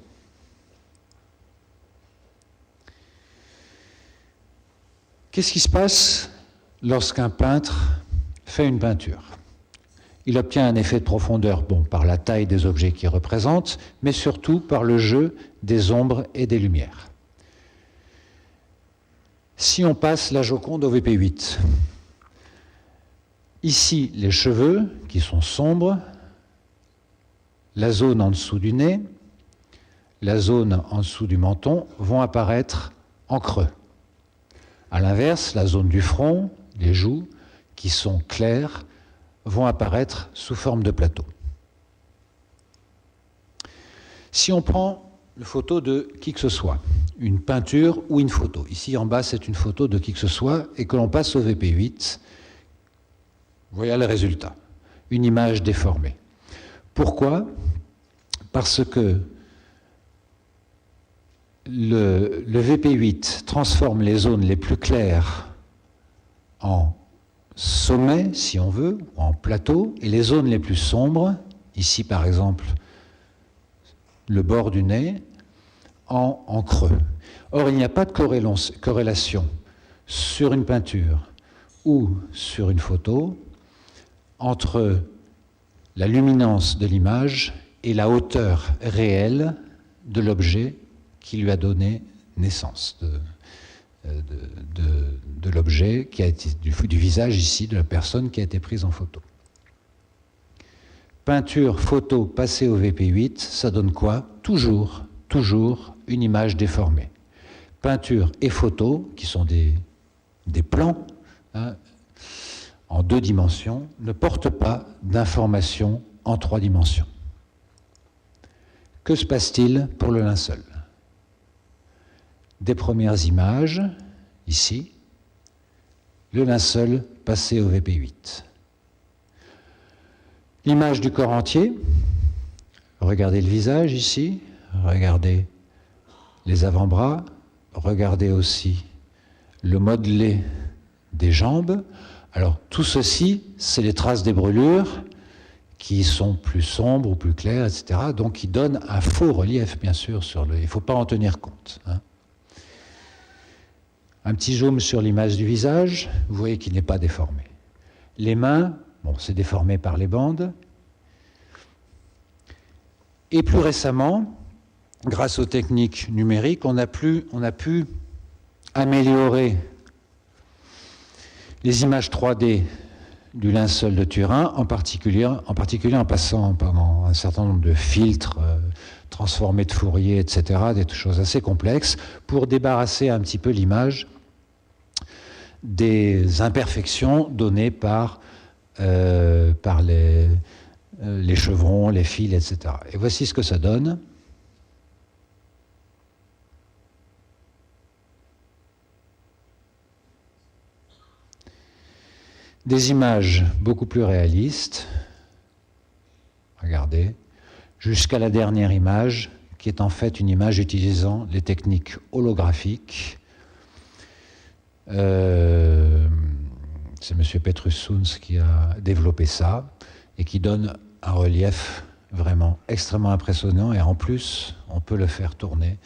Qu'est-ce qui se passe lorsqu'un peintre fait une peinture? Il obtient un effet de profondeur, par la taille des objets qu'il représente, mais surtout par le jeu des ombres et des lumières. Si on passe la Joconde au VP8, ici les cheveux qui sont sombres, la zone en dessous du nez, la zone en dessous du menton vont apparaître en creux. À l'inverse, la zone du front, les joues, qui sont claires, vont apparaître sous forme de plateau. Si on prend une photo de qui que ce soit, une peinture ou une photo, ici en bas c'est une photo de qui que ce soit, et que l'on passe au VP8, voilà le résultat, une image déformée. Pourquoi? Parce que le VP8 transforme les zones les plus claires en sommet, si on veut, en plateau, et les zones les plus sombres, ici par exemple le bord du nez, en creux. Or, il n'y a pas de corrélation sur une peinture ou sur une photo entre la luminance de l'image et la hauteur réelle de l'objet qui lui a donné naissance, de l'objet qui a été du visage ici de la personne qui a été prise en photo. Peinture, photo, passée au VP8, ça donne quoi? Toujours une image déformée. Peinture et photo, qui sont des plans en 2 dimensions, ne portent pas d'informations en 3 dimensions. Que se passe-t-il pour le linceul? Des premières images, ici, le linceul passé au VP8. L'image du corps entier, regardez le visage ici, regardez les avant-bras, regardez aussi le modelé des jambes. Alors tout ceci, c'est les traces des brûlures qui sont plus sombres ou plus claires, etc. Donc qui donnent un faux relief, bien sûr, il ne faut pas en tenir compte. Un petit zoom sur l'image du visage, vous voyez qu'il n'est pas déformé. Les mains, c'est déformé par les bandes. Et plus récemment, grâce aux techniques numériques, on a pu améliorer les images 3D du linceul de Turin, en particulier en passant par un certain nombre de filtres transformés de Fourier, etc., des choses assez complexes, pour débarrasser un petit peu l'image des imperfections données par les chevrons, les fils, etc. Et voici ce que ça donne. Des images beaucoup plus réalistes, regardez, jusqu'à la dernière image, qui est en fait une image utilisant les techniques holographiques. C'est M. Petrus Soens qui a développé ça, et qui donne un relief vraiment extrêmement impressionnant, et en plus, on peut le faire tourner.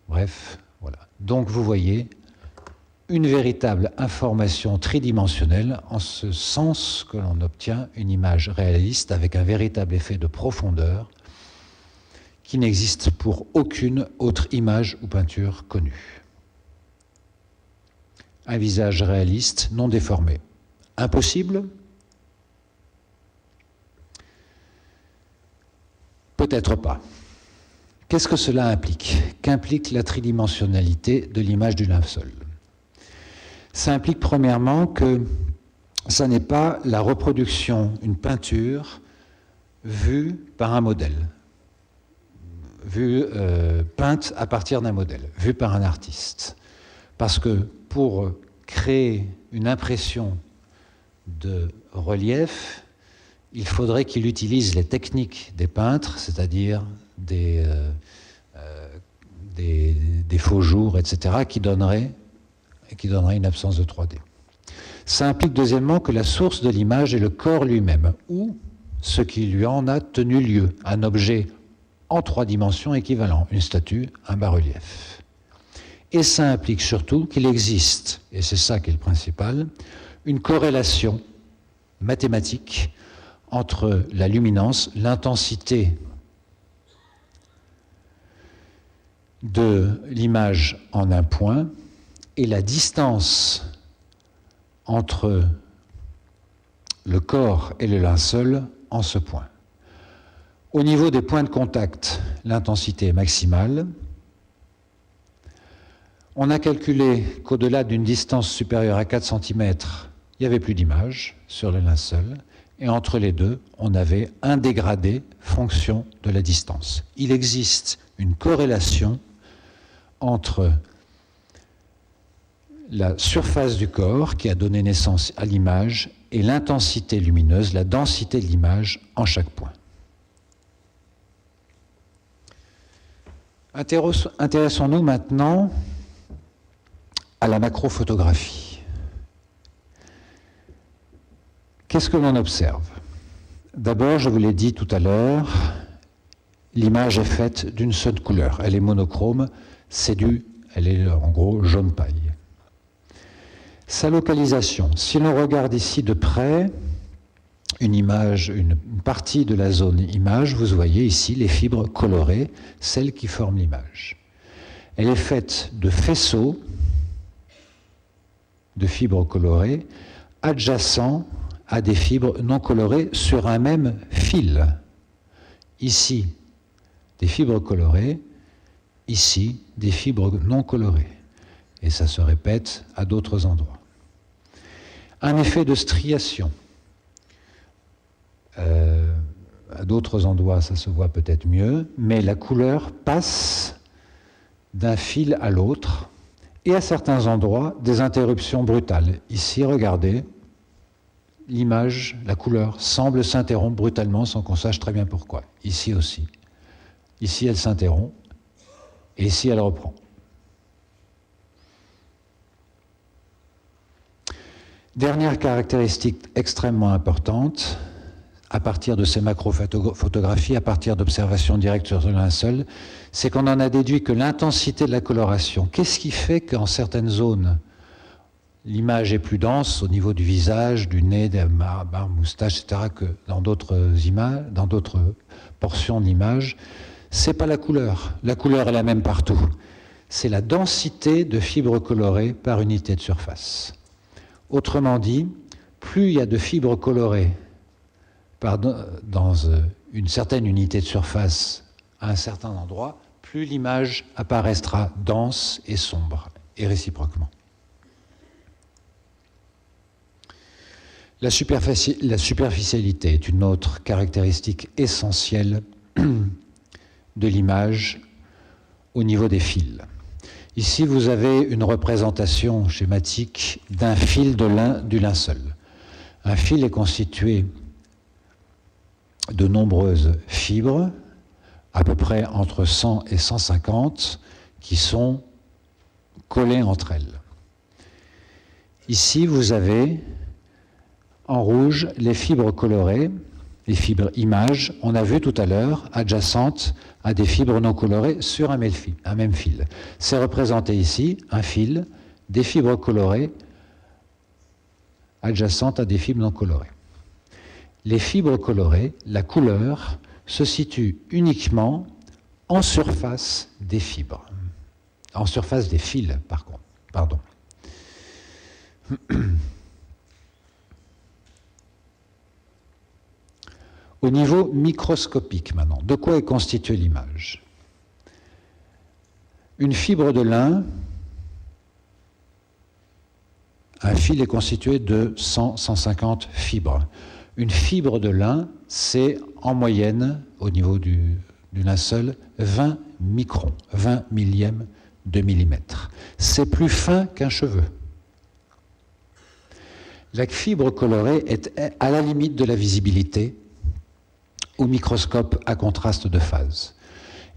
Bref, voilà. Donc vous voyez, une véritable information tridimensionnelle, en ce sens que l'on obtient une image réaliste avec un véritable effet de profondeur qui n'existe pour aucune autre image ou peinture connue. un visage réaliste, non déformé. Impossible? Peut-être pas. Qu'est-ce que cela implique? Qu'implique la tridimensionnalité de l'image du linceul? Ça implique premièrement que ça n'est pas la reproduction, une peinture vue par un modèle, peinte à partir d'un modèle, vue par un artiste. Parce que pour créer une impression de relief, il faudrait qu'il utilise les techniques des peintres, c'est-à-dire des faux jours, etc., qui donneraient une absence de 3D. Ça implique deuxièmement que la source de l'image est le corps lui-même, ou ce qui lui en a tenu lieu, un objet en 3 dimensions équivalent, une statue, un bas-relief. Et ça implique surtout qu'il existe, et c'est ça qui est le principal, une corrélation mathématique entre la luminance, l'intensité de l'image en un point et la distance entre le corps et le linceul en ce point. Au niveau des points de contact, l'intensité est maximale. On a calculé qu'au-delà d'une distance supérieure à 4 cm, il n'y avait plus d'image sur le linceul. Et entre les deux, on avait un dégradé fonction de la distance. Il existe une corrélation entre la surface du corps qui a donné naissance à l'image et l'intensité lumineuse, la densité de l'image en chaque point. Intéressons-nous maintenant à la macrophotographie. Qu'est-ce que l'on observe? D'abord, je vous l'ai dit tout à l'heure, l'image est faite d'une seule couleur. Elle est monochrome, elle est en gros jaune paille. Sa localisation, si l'on regarde ici de près, une partie de la zone image, vous voyez ici les fibres colorées, celles qui forment l'image. Elle est faite de faisceaux de fibres colorées adjacents à des fibres non colorées sur un même fil. Ici, des fibres colorées, ici, des fibres non colorées. Et ça se répète à d'autres endroits. Un effet de striation. À d'autres endroits, ça se voit peut-être mieux, mais la couleur passe d'un fil à l'autre, et à certains endroits, des interruptions brutales. Ici, regardez, l'image, la couleur semble s'interrompre brutalement sans qu'on sache très bien pourquoi. Ici aussi. Ici, elle s'interrompt, et ici, elle reprend. Dernière caractéristique extrêmement importante, à partir de ces macrophotographies, à partir d'observations directes sur le linceul, c'est qu'on en a déduit que l'intensité de la coloration, qu'est-ce qui fait qu'en certaines zones, l'image est plus dense au niveau du visage, du nez, des barbe, moustache, etc., que dans d'autres images, dans d'autres portions de l'image, c'est pas la couleur. La couleur est la même partout. C'est la densité de fibres colorées par unité de surface. Autrement dit, plus il y a de fibres colorées dans une certaine unité de surface à un certain endroit, plus l'image apparaîtra dense et sombre, et réciproquement. La superficialité est une autre caractéristique essentielle de l'image au niveau des fils. Ici, vous avez une représentation schématique d'un fil du linceul. Un fil est constitué de nombreuses fibres, à peu près entre 100 et 150, qui sont collées entre elles. Ici, vous avez en rouge les fibres colorées, les fibres images, on a vu tout à l'heure, adjacentes à des fibres non colorées sur un même fil. C'est représenté ici, un fil, des fibres colorées adjacentes à des fibres non colorées. Les fibres colorées, la couleur, se situe uniquement en surface des fibres. En surface des fils, par contre. Pardon. Au niveau microscopique maintenant, de quoi est constituée l'image? Une fibre de lin, un fil est constitué de 100-150 fibres. Une fibre de lin, c'est en moyenne, au niveau du linceul, 20 microns, 20 millièmes de millimètre. C'est plus fin qu'un cheveu. La fibre colorée est à la limite de la visibilité au microscope à contraste de phase.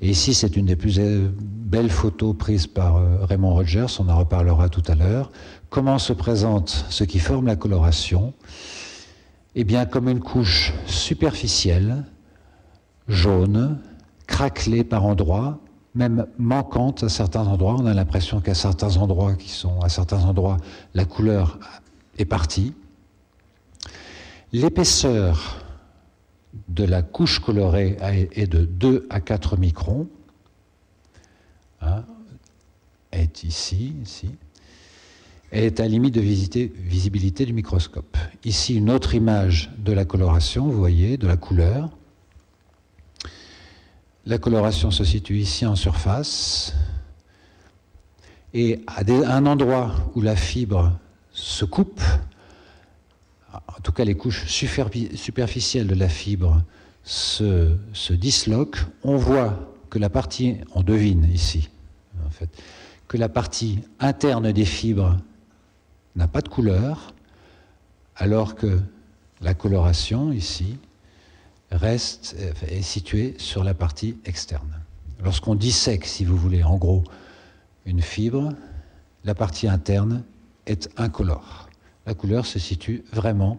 Et ici, c'est une des plus belles photos prises par Raymond Rogers, on en reparlera tout à l'heure. Comment se présente ce qui forme la coloration? Eh bien, comme une couche superficielle, jaune, craquelée par endroits, même manquante à certains endroits. On a l'impression qu'à certains endroits, la couleur est partie. L'épaisseur de la couche colorée est de 2 à 4 microns, est ici, et est à la limite de visibilité du microscope. Ici, une autre image de la coloration, vous voyez, de la couleur. La coloration se situe ici en surface, et à un endroit où la fibre se coupe, en tout cas les couches superficielles de la fibre se disloquent, on voit que la partie, on devine ici, en fait, que la partie interne des fibres n'a pas de couleur, alors que la coloration ici est située sur la partie externe. Lorsqu'on dissèque, si vous voulez, en gros, une fibre, la partie interne est incolore. La couleur se situe vraiment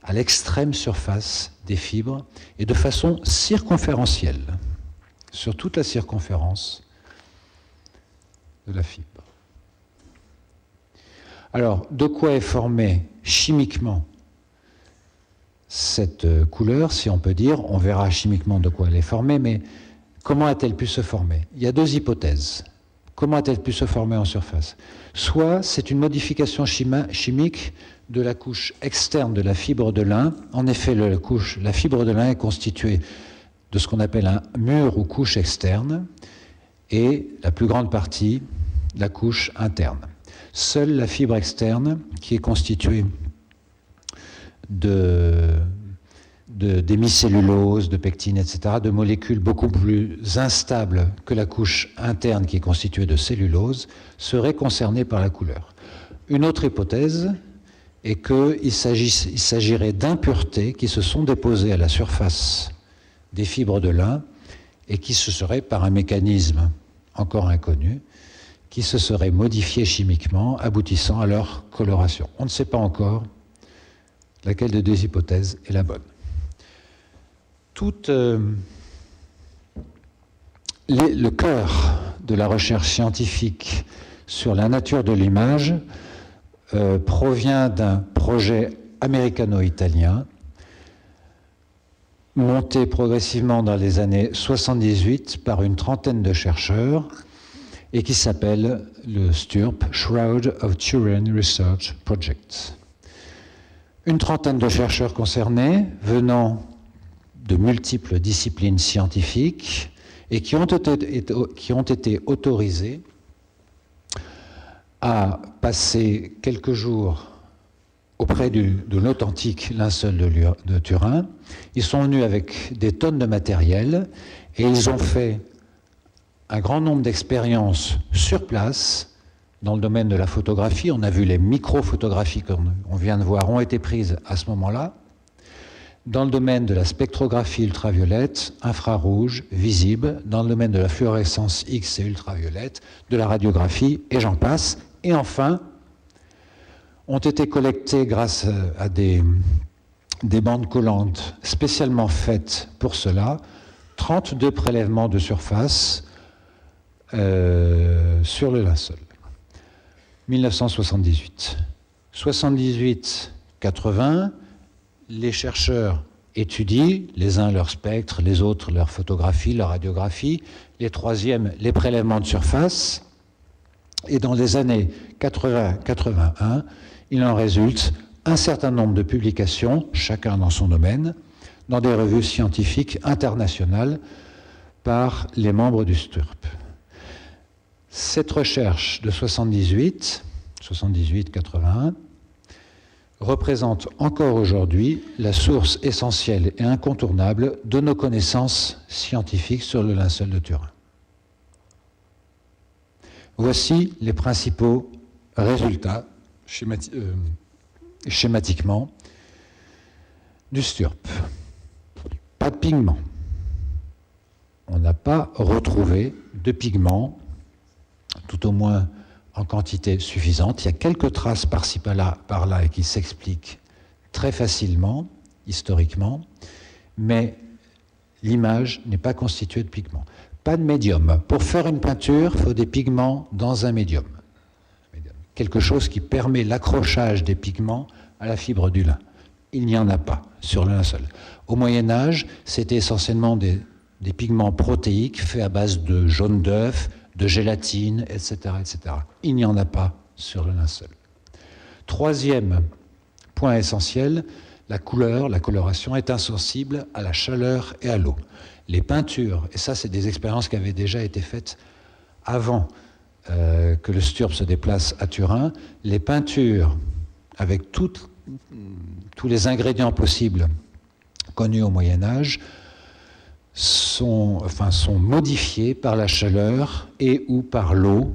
à l'extrême surface des fibres et de façon circonférentielle, sur toute la circonférence de la fibre. Alors, de quoi est formée chimiquement cette couleur, si on peut dire? On verra chimiquement de quoi elle est formée, mais comment a-t-elle pu se former? Il y a deux hypothèses. Comment a-t-elle pu se former en surface? Soit c'est une modification chimique de la couche externe de la fibre de lin. En effet, la fibre de lin est constituée de ce qu'on appelle un mur ou couche externe et la plus grande partie, la couche interne. Seule la fibre externe, qui est constituée d'hémicellulose, de pectine, etc., de molécules beaucoup plus instables que la couche interne qui est constituée de cellulose, serait concernée par la couleur. Une autre hypothèse est qu'il s'agirait d'impuretés qui se sont déposées à la surface des fibres de lin et qui se seraient, par un mécanisme encore inconnu, qui se seraient modifiées chimiquement, aboutissant à leur coloration. On ne sait pas encore laquelle des deux hypothèses est la bonne. Le cœur de la recherche scientifique sur la nature de l'image provient d'un projet américano-italien monté progressivement dans les années 78 par une trentaine de chercheurs et qui s'appelle le STURP, Shroud of Turin Research Project. Une trentaine de chercheurs concernés venant de multiples disciplines scientifiques et qui ont été autorisés à passer quelques jours auprès de l'authentique linceul de Turin. Ils sont venus avec des tonnes de matériel et ils ont fait un grand nombre d'expériences sur place dans le domaine de la photographie. On a vu les micro-photographies qu'on vient de voir ont été prises à ce moment-là. Dans le domaine de la spectrographie ultraviolette, infrarouge, visible, dans le domaine de la fluorescence X et ultraviolette, de la radiographie, et j'en passe. Et enfin, ont été collectées grâce à des bandes collantes spécialement faites pour cela, 32 prélèvements de surface sur le linceul. 1978. 78-80, les chercheurs étudient, les uns leur spectre, les autres leur photographie, leur radiographie, les troisièmes les prélèvements de surface, et dans les années 80-81, il en résulte un certain nombre de publications, chacun dans son domaine, dans des revues scientifiques internationales par les membres du STURP. Cette recherche de 78-81 représente encore aujourd'hui la source essentielle et incontournable de nos connaissances scientifiques sur le linceul de Turin. Voici les principaux résultats schématiquement du STURP. Pas de pigments. On n'a pas retrouvé de pigments, tout au moins en quantité suffisante. Il y a quelques traces par-ci par-là et qui s'expliquent très facilement, historiquement, mais l'image n'est pas constituée de pigments. Pas de médium. Pour faire une peinture, il faut des pigments dans un médium. Quelque chose qui permet l'accrochage des pigments à la fibre du lin. Il n'y en a pas sur le linceul. Au Moyen-Âge, c'était essentiellement des pigments protéiques faits à base de jaune d'œuf, de gélatine, etc., etc. Il n'y en a pas sur le linceul. Troisième point essentiel, la couleur, la coloration est insensible à la chaleur et à l'eau. Les peintures, et ça c'est des expériences qui avaient déjà été faites avant que le STURP se déplace à Turin, les peintures avec tous les ingrédients possibles connus au Moyen-Âge sont modifiés par la chaleur et ou par l'eau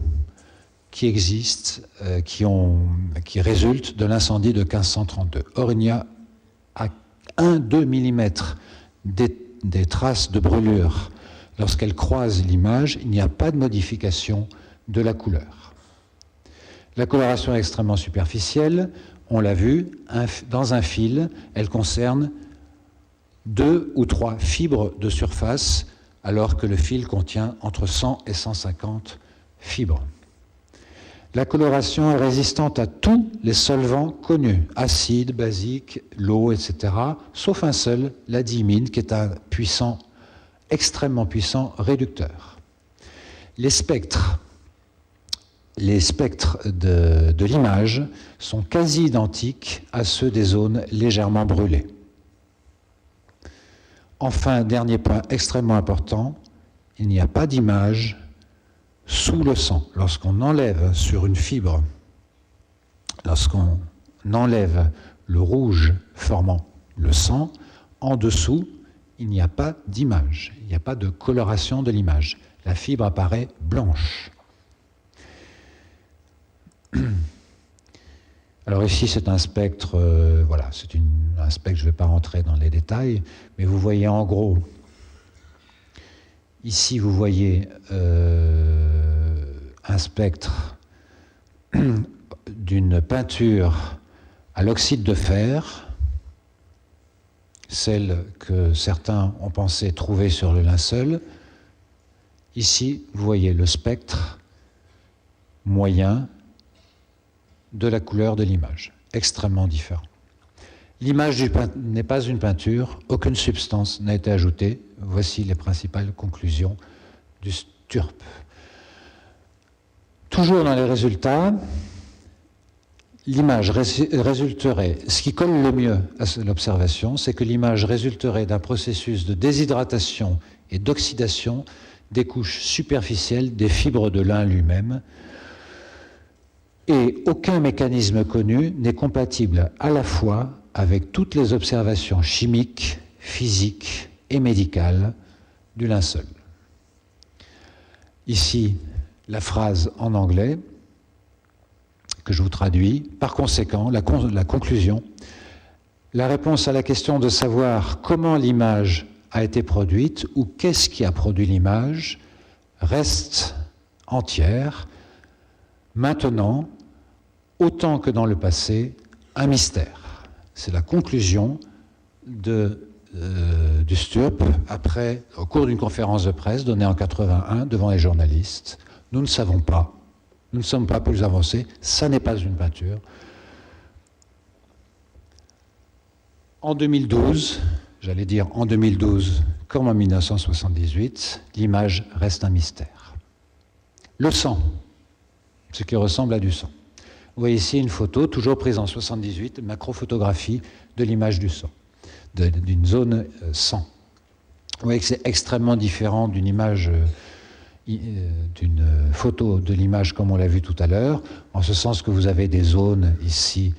qui existent, qui résultent de l'incendie de 1532. Or, il y a à 1-2 mm des traces de brûlure. Lorsqu'elles croisent l'image, il n'y a pas de modification de la couleur. La coloration est extrêmement superficielle, on l'a vu, dans un fil, elle concerne 2 ou 3 fibres de surface, alors que le fil contient entre 100 et 150 fibres. La coloration est résistante à tous les solvants connus, acide, basique, l'eau, etc., sauf un seul, la diimine, qui est un extrêmement puissant réducteur. Les spectres de l'image sont quasi identiques à ceux des zones légèrement brûlées. Enfin, dernier point extrêmement important, il n'y a pas d'image sous le sang. Lorsqu'on enlève sur une fibre, lorsqu'on enlève le rouge formant le sang, en dessous, il n'y a pas d'image, il n'y a pas de coloration de l'image. La fibre apparaît blanche. Alors ici, c'est un spectre, un spectre, je ne vais pas rentrer dans les détails, mais vous voyez en gros, ici vous voyez un spectre d'une peinture à l'oxyde de fer, celle que certains ont pensé trouver sur le linceul. Ici, vous voyez le spectre moyen de la couleur de l'image, extrêmement différent. L'image n'est pas une peinture, aucune substance n'a été ajoutée. Voici les principales conclusions du STURP. Toujours dans les résultats, l'image résulterait, ce qui colle le mieux à l'observation, c'est que l'image résulterait d'un processus de déshydratation et d'oxydation des couches superficielles des fibres de lin lui-même, et aucun mécanisme connu n'est compatible à la fois avec toutes les observations chimiques, physiques et médicales du linceul. Ici, la phrase en anglais que je vous traduis. Par conséquent, la conclusion, la réponse à la question de savoir comment l'image a été produite ou qu'est-ce qui a produit l'image reste entière. Maintenant, autant que dans le passé, un mystère. C'est la conclusion du STURP au cours d'une conférence de presse donnée en 81 devant les journalistes. Nous ne savons pas, nous ne sommes pas plus avancés, ça n'est pas une peinture. En 2012, j'allais dire en 2012 comme en 1978, l'image reste un mystère. Le sang, ce qui ressemble à du sang. Vous voyez ici une photo, toujours prise en 78, macrophotographie de l'image du sang, d'une zone sang. Vous voyez que c'est extrêmement différent d'une image, d'une photo de l'image comme on l'a vu tout à l'heure, en ce sens que vous avez des zones ici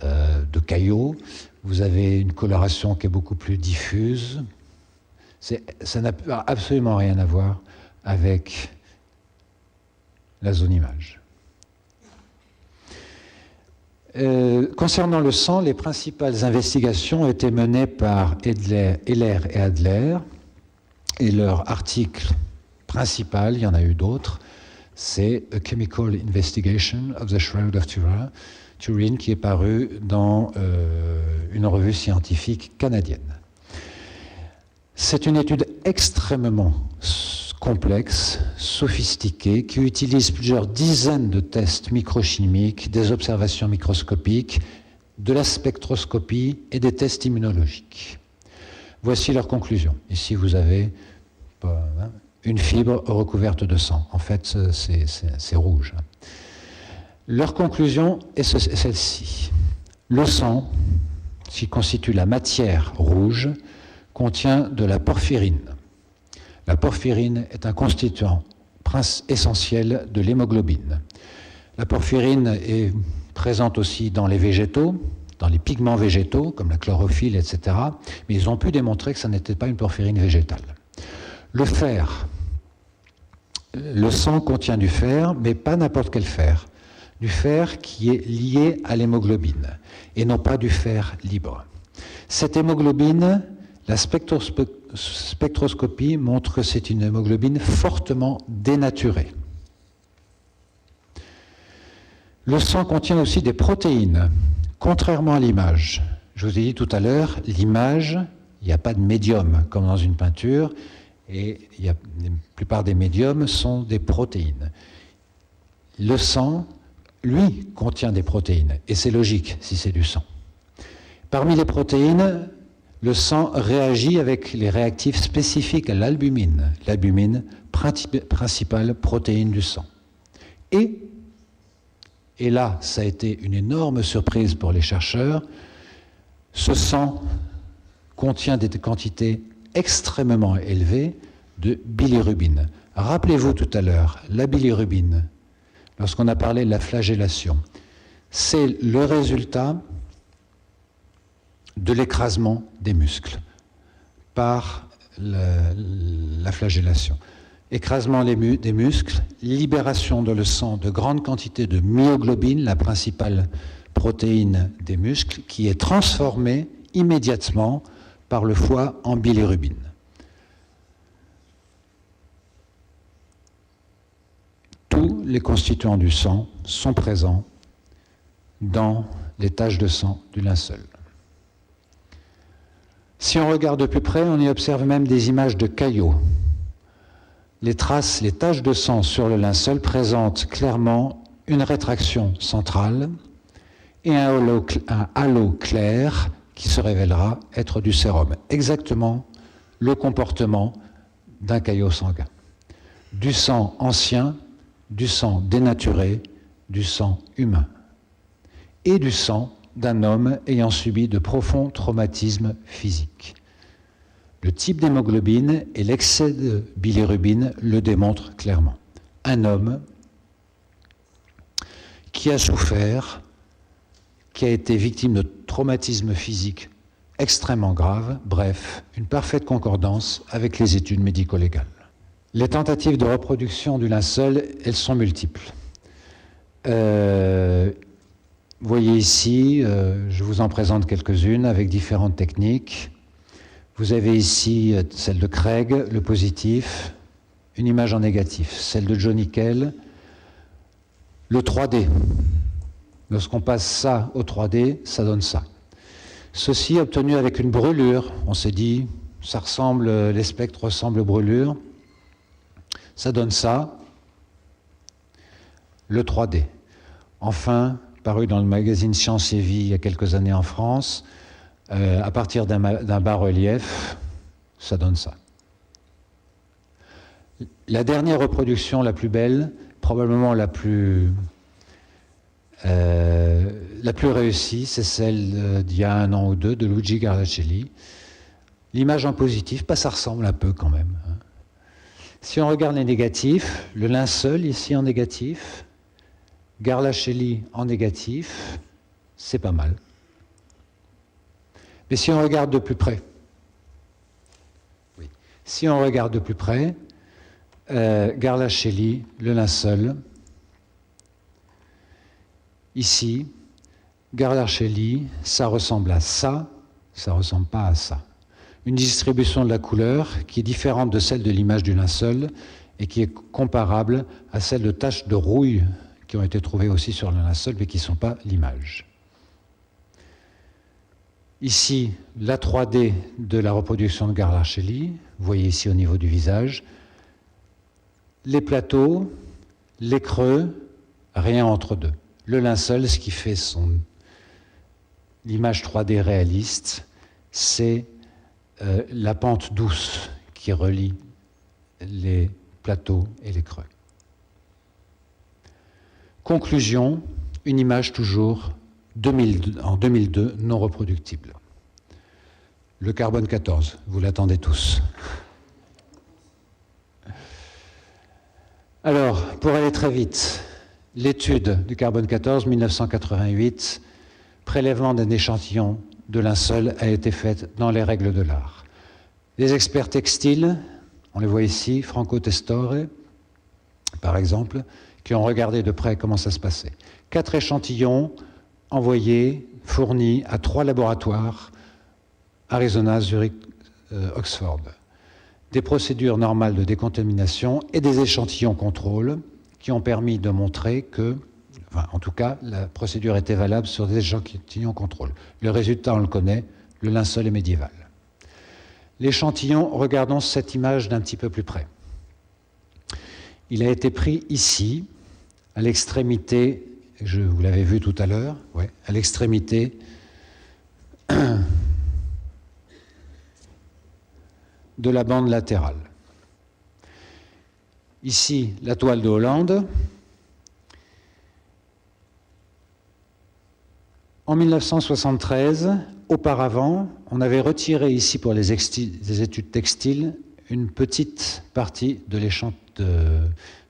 de caillots, vous avez une coloration qui est beaucoup plus diffuse. Ça n'a absolument rien à voir avec la zone image. Concernant le sang, les principales investigations ont été menées par Heller et Adler, et leur article principal, il y en a eu d'autres, c'est A Chemical Investigation of the Shroud of Turin, qui est paru dans une revue scientifique canadienne. C'est une étude extrêmement complexe, sophistiquée, qui utilise plusieurs dizaines de tests microchimiques, des observations microscopiques, de la spectroscopie et des tests immunologiques. Voici leurs conclusions. Ici, vous avez une fibre recouverte de sang. En fait, c'est rouge. Leur conclusion est celle-ci. Le sang, qui constitue la matière rouge, contient de la porphyrine. La porphyrine est un constituant essentiel de l'hémoglobine. La porphyrine est présente aussi dans les végétaux, dans les pigments végétaux, comme la chlorophylle, etc. Mais ils ont pu démontrer que ça n'était pas une porphyrine végétale. Le fer. Le sang contient du fer, mais pas n'importe quel fer. Du fer qui est lié à l'hémoglobine, et non pas du fer libre. Cette hémoglobine, la spectroscopie montre que c'est une hémoglobine fortement dénaturée. Le sang contient aussi des protéines, contrairement à l'image. Je vous ai dit tout à l'heure, l'image, il n'y a pas de médium comme dans une peinture, et la plupart des médiums sont des protéines. Le sang, lui, contient des protéines, et c'est logique si c'est du sang. Parmi les protéines, le sang réagit avec les réactifs spécifiques à l'albumine, principale protéine du sang. Et là, ça a été une énorme surprise pour les chercheurs, ce sang contient des quantités extrêmement élevées de bilirubine. Rappelez-vous tout à l'heure, la bilirubine, lorsqu'on a parlé de la flagellation, c'est le résultat de l'écrasement des muscles par la flagellation. Écrasement des muscles, libération dans le sang de grandes quantités de myoglobine, la principale protéine des muscles, qui est transformée immédiatement par le foie en bilirubine. Tous les constituants du sang sont présents dans les taches de sang du linceul. Si on regarde de plus près, on y observe même des images de caillots. Les taches de sang sur le linceul présentent clairement une rétraction centrale et un halo clair qui se révélera être du sérum. Exactement le comportement d'un caillot sanguin. Du sang ancien, du sang dénaturé, du sang humain. Et du sang d'un homme ayant subi de profonds traumatismes physiques. Le type d'hémoglobine et l'excès de bilirubine le démontrent clairement. Un homme qui a souffert, qui a été victime de traumatismes physiques extrêmement graves, bref, une parfaite concordance avec les études médico-légales. Les tentatives de reproduction du linceul, elles sont multiples. Vous voyez ici, je vous en présente quelques-unes avec différentes techniques. Vous avez ici celle de Craig, le positif, une image en négatif. Celle de Johnny Kell, le 3D. Lorsqu'on passe ça au 3D, ça donne ça. Ceci obtenu avec une brûlure. On s'est dit, ça ressemble, les spectres ressemblent aux brûlures. Ça donne ça, le 3D. Enfin, paru dans le magazine Science et Vie il y a quelques années en France, à partir d'un bas-relief, ça donne ça. La dernière reproduction, la plus belle, probablement la plus La plus réussie, c'est celle d'il y a 1 an ou 2 de Luigi Garlacelli. L'image en positif, ça ressemble un peu quand même. Si on regarde les négatifs, le linceul ici en négatif, Garlacelli en négatif, c'est pas mal. Mais si on regarde de plus près, si on regarde de plus près, Garlacelli, le linceul, ici, Garlacelli, ça ressemble à ça ressemble pas à ça. Une distribution de la couleur qui est différente de celle de l'image du linceul et qui est comparable à celle de taches de rouille qui ont été trouvées aussi sur le linceul mais qui ne sont pas l'image. Ici, la 3D de la reproduction de Garlacelli, vous voyez ici au niveau du visage, les plateaux, les creux, rien entre deux. Le linceul, ce qui fait l'image 3D réaliste, c'est la pente douce qui relie les plateaux et les creux. Conclusion, une image toujours en 2002 non reproductible. Le carbone 14, vous l'attendez tous. Alors, pour aller très vite, l'étude du carbone 14, 1988, prélèvement d'un échantillon de linceul a été faite dans les règles de l'art. Les experts textiles, on les voit ici, Franco Testore, par exemple, qui ont regardé de près comment ça se passait. 4 échantillons envoyés, fournis à 3 laboratoires, Arizona, Zurich, Oxford. Des procédures normales de décontamination et des échantillons contrôle qui ont permis de montrer que, en tout cas, la procédure était valable sur des échantillons contrôle. Le résultat, on le connaît, le linceul est médiéval. L'échantillon, regardons cette image d'un petit peu plus près. Il a été pris ici, à l'extrémité, vous l'avez vu tout à l'heure, à l'extrémité de la bande latérale. Ici, la toile de Hollande. En 1973, auparavant, on avait retiré ici pour les études textiles une petite partie de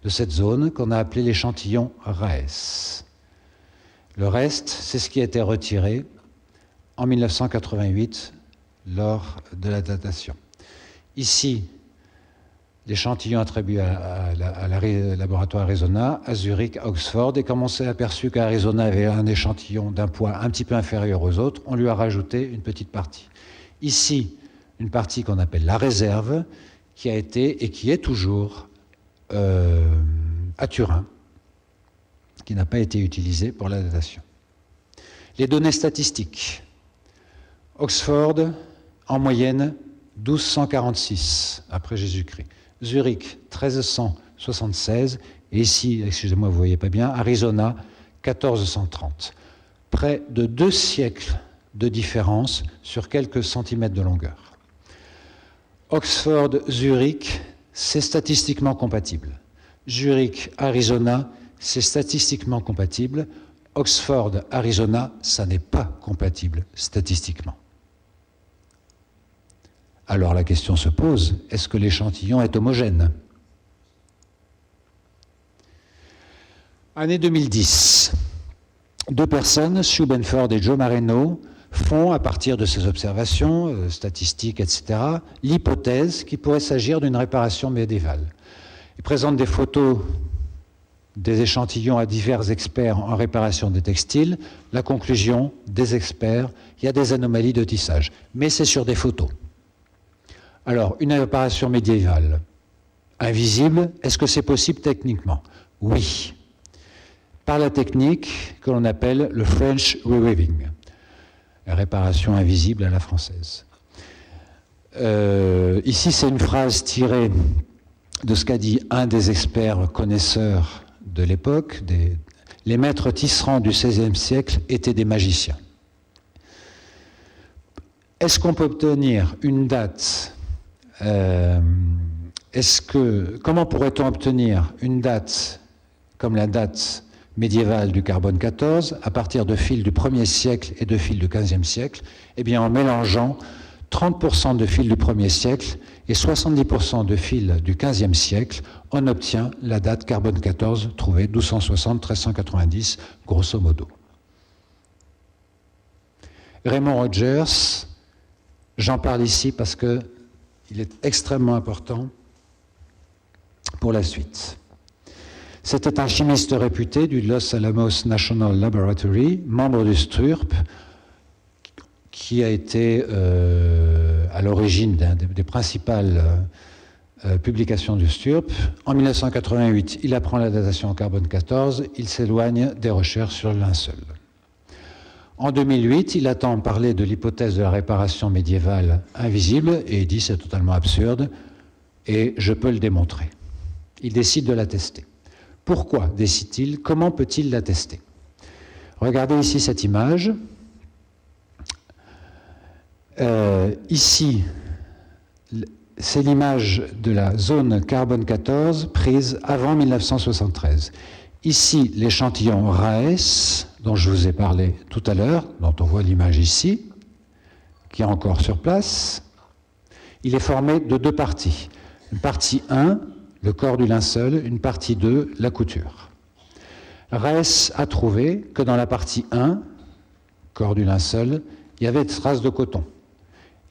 cette zone qu'on a appelée l'échantillon RAES. Le reste, c'est ce qui a été retiré en 1988 lors de la datation. Ici, l'échantillon attribué à la laboratoire Arizona, à Zurich, à Oxford, et comme on s'est aperçu qu'Arizona avait un échantillon d'un poids un petit peu inférieur aux autres, on lui a rajouté une petite partie. Ici, une partie qu'on appelle la réserve, qui a été et qui est toujours à Turin, qui n'a pas été utilisée pour la datation. Les données statistiques. Oxford, en moyenne, 1246 après Jésus-Christ. Zurich, 1376. Et ici, excusez-moi, vous ne voyez pas bien, Arizona, 1430. Près de 2 siècles de différence sur quelques centimètres de longueur. Oxford, Zurich, c'est statistiquement compatible. Zurich, Arizona, c'est statistiquement compatible. Oxford, Arizona, ça n'est pas compatible statistiquement. Alors la question se pose, est-ce que l'échantillon est homogène ? Année 2010, 2 personnes, Sue Benford et Joe Marino, font, à partir de ces observations statistiques, etc., l'hypothèse qu'il pourrait s'agir d'une réparation médiévale. Ils présentent des photos des échantillons à divers experts en réparation des textiles. La conclusion des experts, il y a des anomalies de tissage, mais c'est sur des photos. Alors, une réparation médiévale invisible, est-ce que c'est possible techniquement ? Oui. Par la technique que l'on appelle le French reweaving, la réparation invisible à la française. Ici, c'est une phrase tirée de ce qu'a dit un des experts connaisseurs de l'époque. Les maîtres tisserands du XVIe siècle étaient des magiciens. Est-ce qu'on peut obtenir une date comment pourrait-on obtenir une date comme la date médiévale du carbone 14 à partir de fils du 1er siècle et de fils du 15e siècle, eh bien en mélangeant 30% de fils du 1er siècle et 70% de fils du 15e siècle, on obtient la date carbone 14 trouvée 1260-1390, grosso modo. Raymond Rogers, j'en parle ici parce qu'il est extrêmement important pour la suite. C'était un chimiste réputé du Los Alamos National Laboratory, membre du STURP, qui a été à l'origine des principales publications du STURP. En 1988, il apprend la datation au carbone 14, il s'éloigne des recherches sur le linceul. En 2008, il entend parler de l'hypothèse de la réparation médiévale invisible et il dit c'est totalement absurde et je peux le démontrer. Il décide de la tester. Pourquoi décide-t-il? Comment peut-il la tester? Regardez ici cette image. Ici, c'est l'image de la zone carbone 14 prise avant 1973. Ici, l'échantillon RAES, dont je vous ai parlé tout à l'heure, dont on voit l'image ici, qui est encore sur place. Il est formé de deux parties. Une partie 1, le corps du linceul, une partie 2, la couture. RAES a trouvé que dans la partie 1, corps du linceul, il y avait des traces de coton,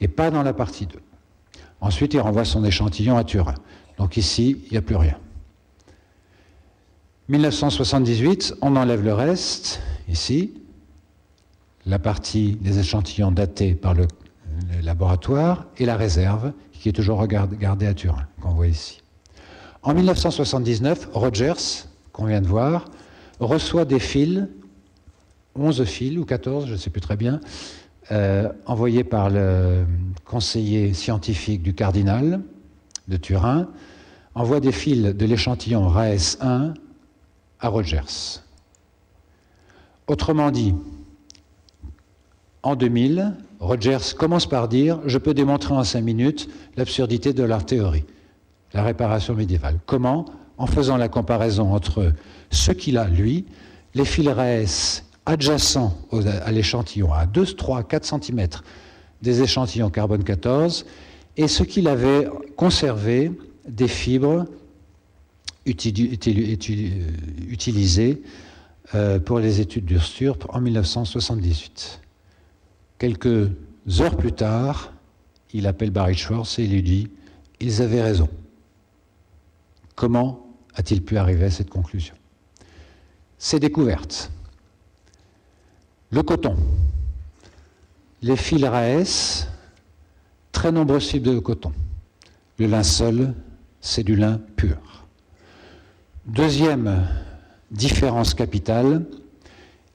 et pas dans la partie 2. Ensuite, il renvoie son échantillon à Turin. Donc ici, il n'y a plus rien. 1978, on enlève le reste, ici, la partie des échantillons datés par le laboratoire, et la réserve, qui est toujours gardée à Turin, qu'on voit ici. En 1979, Rogers, qu'on vient de voir, reçoit des fils, 11 fils ou 14, je ne sais plus très bien, envoyés par le conseiller scientifique du cardinal de Turin, envoie des fils de l'échantillon RAES 1 à Rogers. Autrement dit, en 2000, Rogers commence par dire « Je peux démontrer en 5 minutes l'absurdité de leur théorie ». La réparation médiévale. Comment? En faisant la comparaison entre ce qu'il a, lui, les fils RAES adjacents à l'échantillon, à 2, 3, 4 cm des échantillons carbone 14, et ce qu'il avait conservé des fibres utilisées pour les études du STURP en 1978. Quelques heures plus tard, il appelle Barry Schwartz et il lui dit « Ils avaient raison ». Comment a-t-il pu arriver à cette conclusion? Ces découvertes. Le coton. Les fils RAES, très nombreux types de coton. Le linceul, c'est du lin pur. Deuxième différence capitale,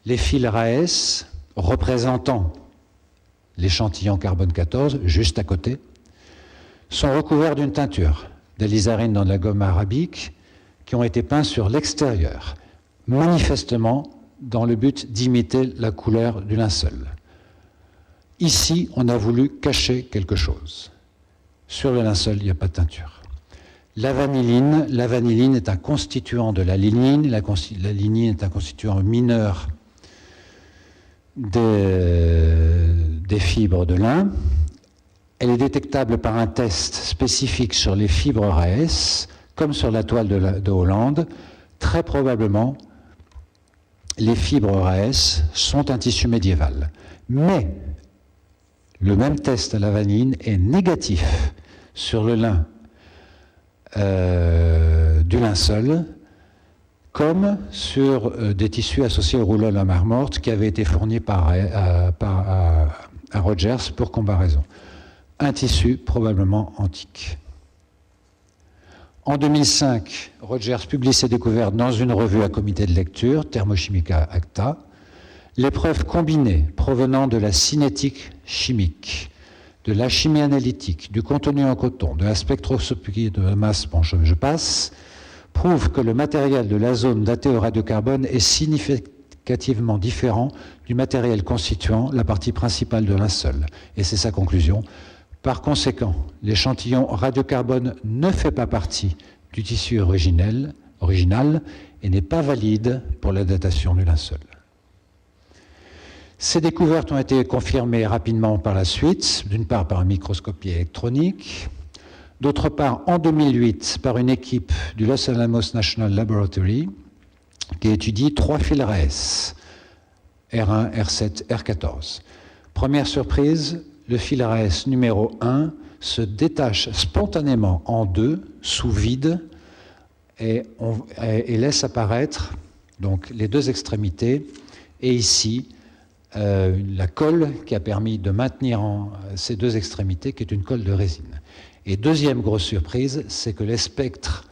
les fils RAES représentant l'échantillon carbone 14, juste à côté, sont recouverts d'une teinture d'alizarine dans de la gomme arabique qui ont été peints sur l'extérieur, manifestement dans le but d'imiter la couleur du linceul. Ici, on a voulu cacher quelque chose. Sur le linceul, il n'y a pas de teinture. La vanilline est un constituant de la lignine. La lignine est un constituant mineur des fibres de lin. Elle est détectable par un test spécifique sur les fibres RAES, comme sur la toile de Hollande. Très probablement, les fibres RAES sont un tissu médiéval. Mais le même test à la vanilline est négatif sur le lin du linceul, comme sur des tissus associés au rouleau à la mer morte qui avaient été fournis à Rogers pour comparaison. Un tissu probablement antique. En 2005, Rogers publie ses découvertes dans une revue à comité de lecture, Thermochimica Acta. Les preuves combinées provenant de la cinétique chimique, de la chimie analytique, du contenu en coton, de la spectroscopie de la masse, bon, je passe, prouvent que le matériel de la zone datée au radiocarbone est significativement différent du matériel constituant la partie principale de linceul. Et c'est sa conclusion. Par conséquent, l'échantillon radiocarbone ne fait pas partie du tissu original et n'est pas valide pour la datation du linceul. Ces découvertes ont été confirmées rapidement par la suite, d'une part par une microscopie électronique, d'autre part en 2008 par une équipe du Los Alamos National Laboratory qui étudie 3 fils RAS, R1, R7, R14. Première surprise, le fil RAS numéro 1 se détache spontanément en 2 sous vide et laisse apparaître donc, les 2 extrémités et ici la colle qui a permis de maintenir ces 2 extrémités qui est une colle de résine. Et deuxième grosse surprise, c'est que les spectres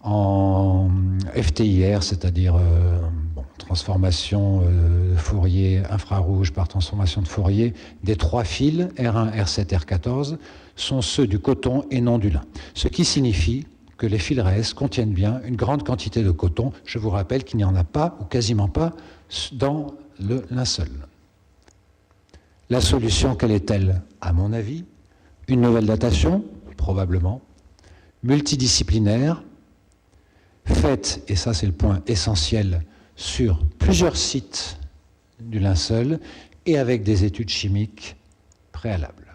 en FTIR, c'est-à-dire transformation de Fourier infrarouge par transformation de Fourier, des 3 fils, R1, R7, R14, sont ceux du coton et non du lin. Ce qui signifie que les fils RAS contiennent bien une grande quantité de coton. Je vous rappelle qu'il n'y en a pas, ou quasiment pas, dans le linceul. La solution, quelle est-elle? À mon avis, une nouvelle datation, probablement, multidisciplinaire, faite, et ça c'est le point essentiel, sur plusieurs sites du linceul et avec des études chimiques préalables.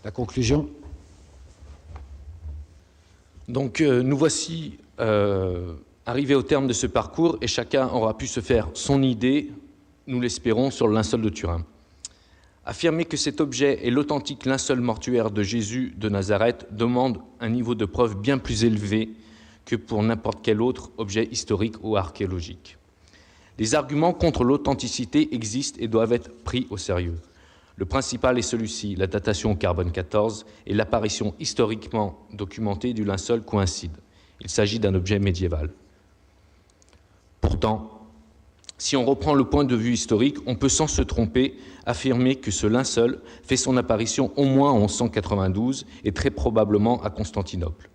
La conclusion? Donc nous voici arrivés au terme de ce parcours et chacun aura pu se faire son idée, nous l'espérons, sur le linceul de Turin. Affirmer que cet objet est l'authentique linceul mortuaire de Jésus de Nazareth demande un niveau de preuve bien plus élevé que pour n'importe quel autre objet historique ou archéologique. Les arguments contre l'authenticité existent et doivent être pris au sérieux. Le principal est celui-ci, la datation au carbone 14 et l'apparition historiquement documentée du linceul coïncident. Il s'agit d'un objet médiéval. Pourtant, si on reprend le point de vue historique, on peut sans se tromper affirmer que ce linceul fait son apparition au moins en 1192 et très probablement à Constantinople.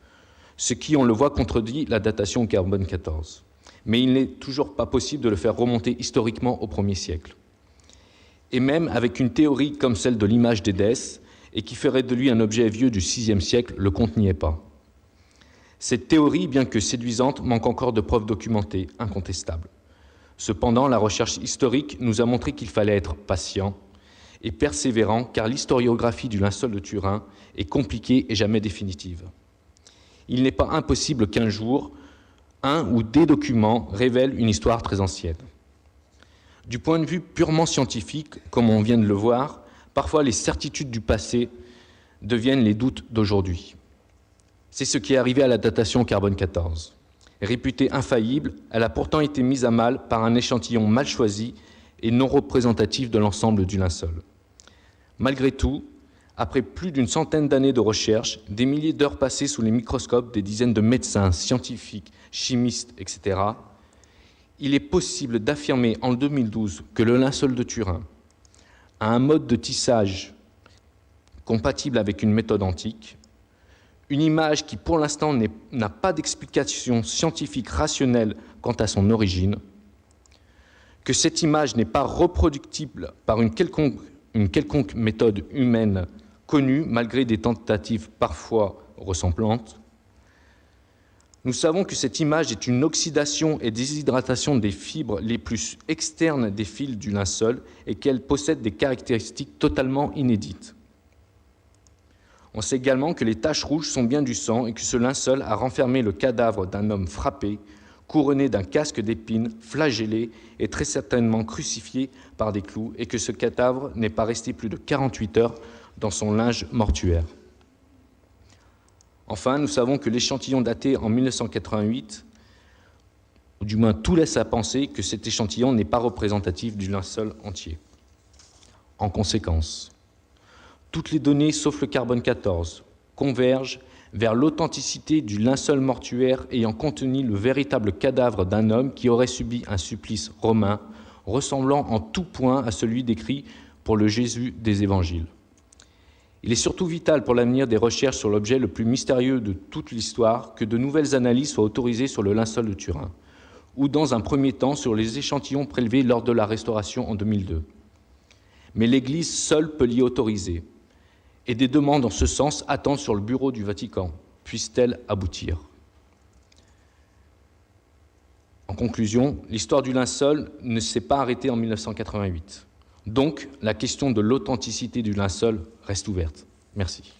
Ce qui, on le voit, contredit la datation au carbone 14. Mais il n'est toujours pas possible de le faire remonter historiquement au 1er siècle. Et même avec une théorie comme celle de l'image d'Édesse, et qui ferait de lui un objet vieux du VIe siècle, le compte n'y est pas. Cette théorie, bien que séduisante, manque encore de preuves documentées, incontestables. Cependant, la recherche historique nous a montré qu'il fallait être patient et persévérant, car l'historiographie du linceul de Turin est compliquée et jamais définitive. Il n'est pas impossible qu'un jour, un ou des documents révèlent une histoire très ancienne. Du point de vue purement scientifique, comme on vient de le voir, parfois les certitudes du passé deviennent les doutes d'aujourd'hui. C'est ce qui est arrivé à la datation carbone 14. Réputée infaillible, elle a pourtant été mise à mal par un échantillon mal choisi et non représentatif de l'ensemble du linceul. Malgré tout, après plus d'une centaine d'années de recherche, des milliers d'heures passées sous les microscopes, des dizaines de médecins, scientifiques, chimistes, etc., il est possible d'affirmer en 2012 que le linceul de Turin a un mode de tissage compatible avec une méthode antique, une image qui, pour l'instant, n'a pas d'explication scientifique rationnelle quant à son origine, que cette image n'est pas reproductible par une quelconque méthode humaine connue, malgré des tentatives parfois ressemblantes. Nous savons que cette image est une oxydation et déshydratation des fibres les plus externes des fils du linceul et qu'elle possède des caractéristiques totalement inédites. On sait également que les taches rouges sont bien du sang et que ce linceul a renfermé le cadavre d'un homme frappé, couronné d'un casque d'épines, flagellé et très certainement crucifié par des clous, et que ce cadavre n'est pas resté plus de 48 heures dans son linge mortuaire. Enfin, nous savons que l'échantillon daté en 1988, ou du moins tout laisse à penser que cet échantillon n'est pas représentatif du linceul entier. En conséquence, toutes les données, sauf le carbone 14, convergent vers l'authenticité du linceul mortuaire ayant contenu le véritable cadavre d'un homme qui aurait subi un supplice romain, ressemblant en tout point à celui décrit pour le Jésus des évangiles. Il est surtout vital pour l'avenir des recherches sur l'objet le plus mystérieux de toute l'histoire que de nouvelles analyses soient autorisées sur le linceul de Turin, ou dans un premier temps sur les échantillons prélevés lors de la restauration en 2002. Mais l'Église seule peut l'y autoriser, et des demandes en ce sens attendent sur le bureau du Vatican. Puissent-elles aboutir ? conclusion, l'histoire du linceul ne s'est pas arrêtée en 1988. Donc, la question de l'authenticité du linceul reste ouverte. Merci.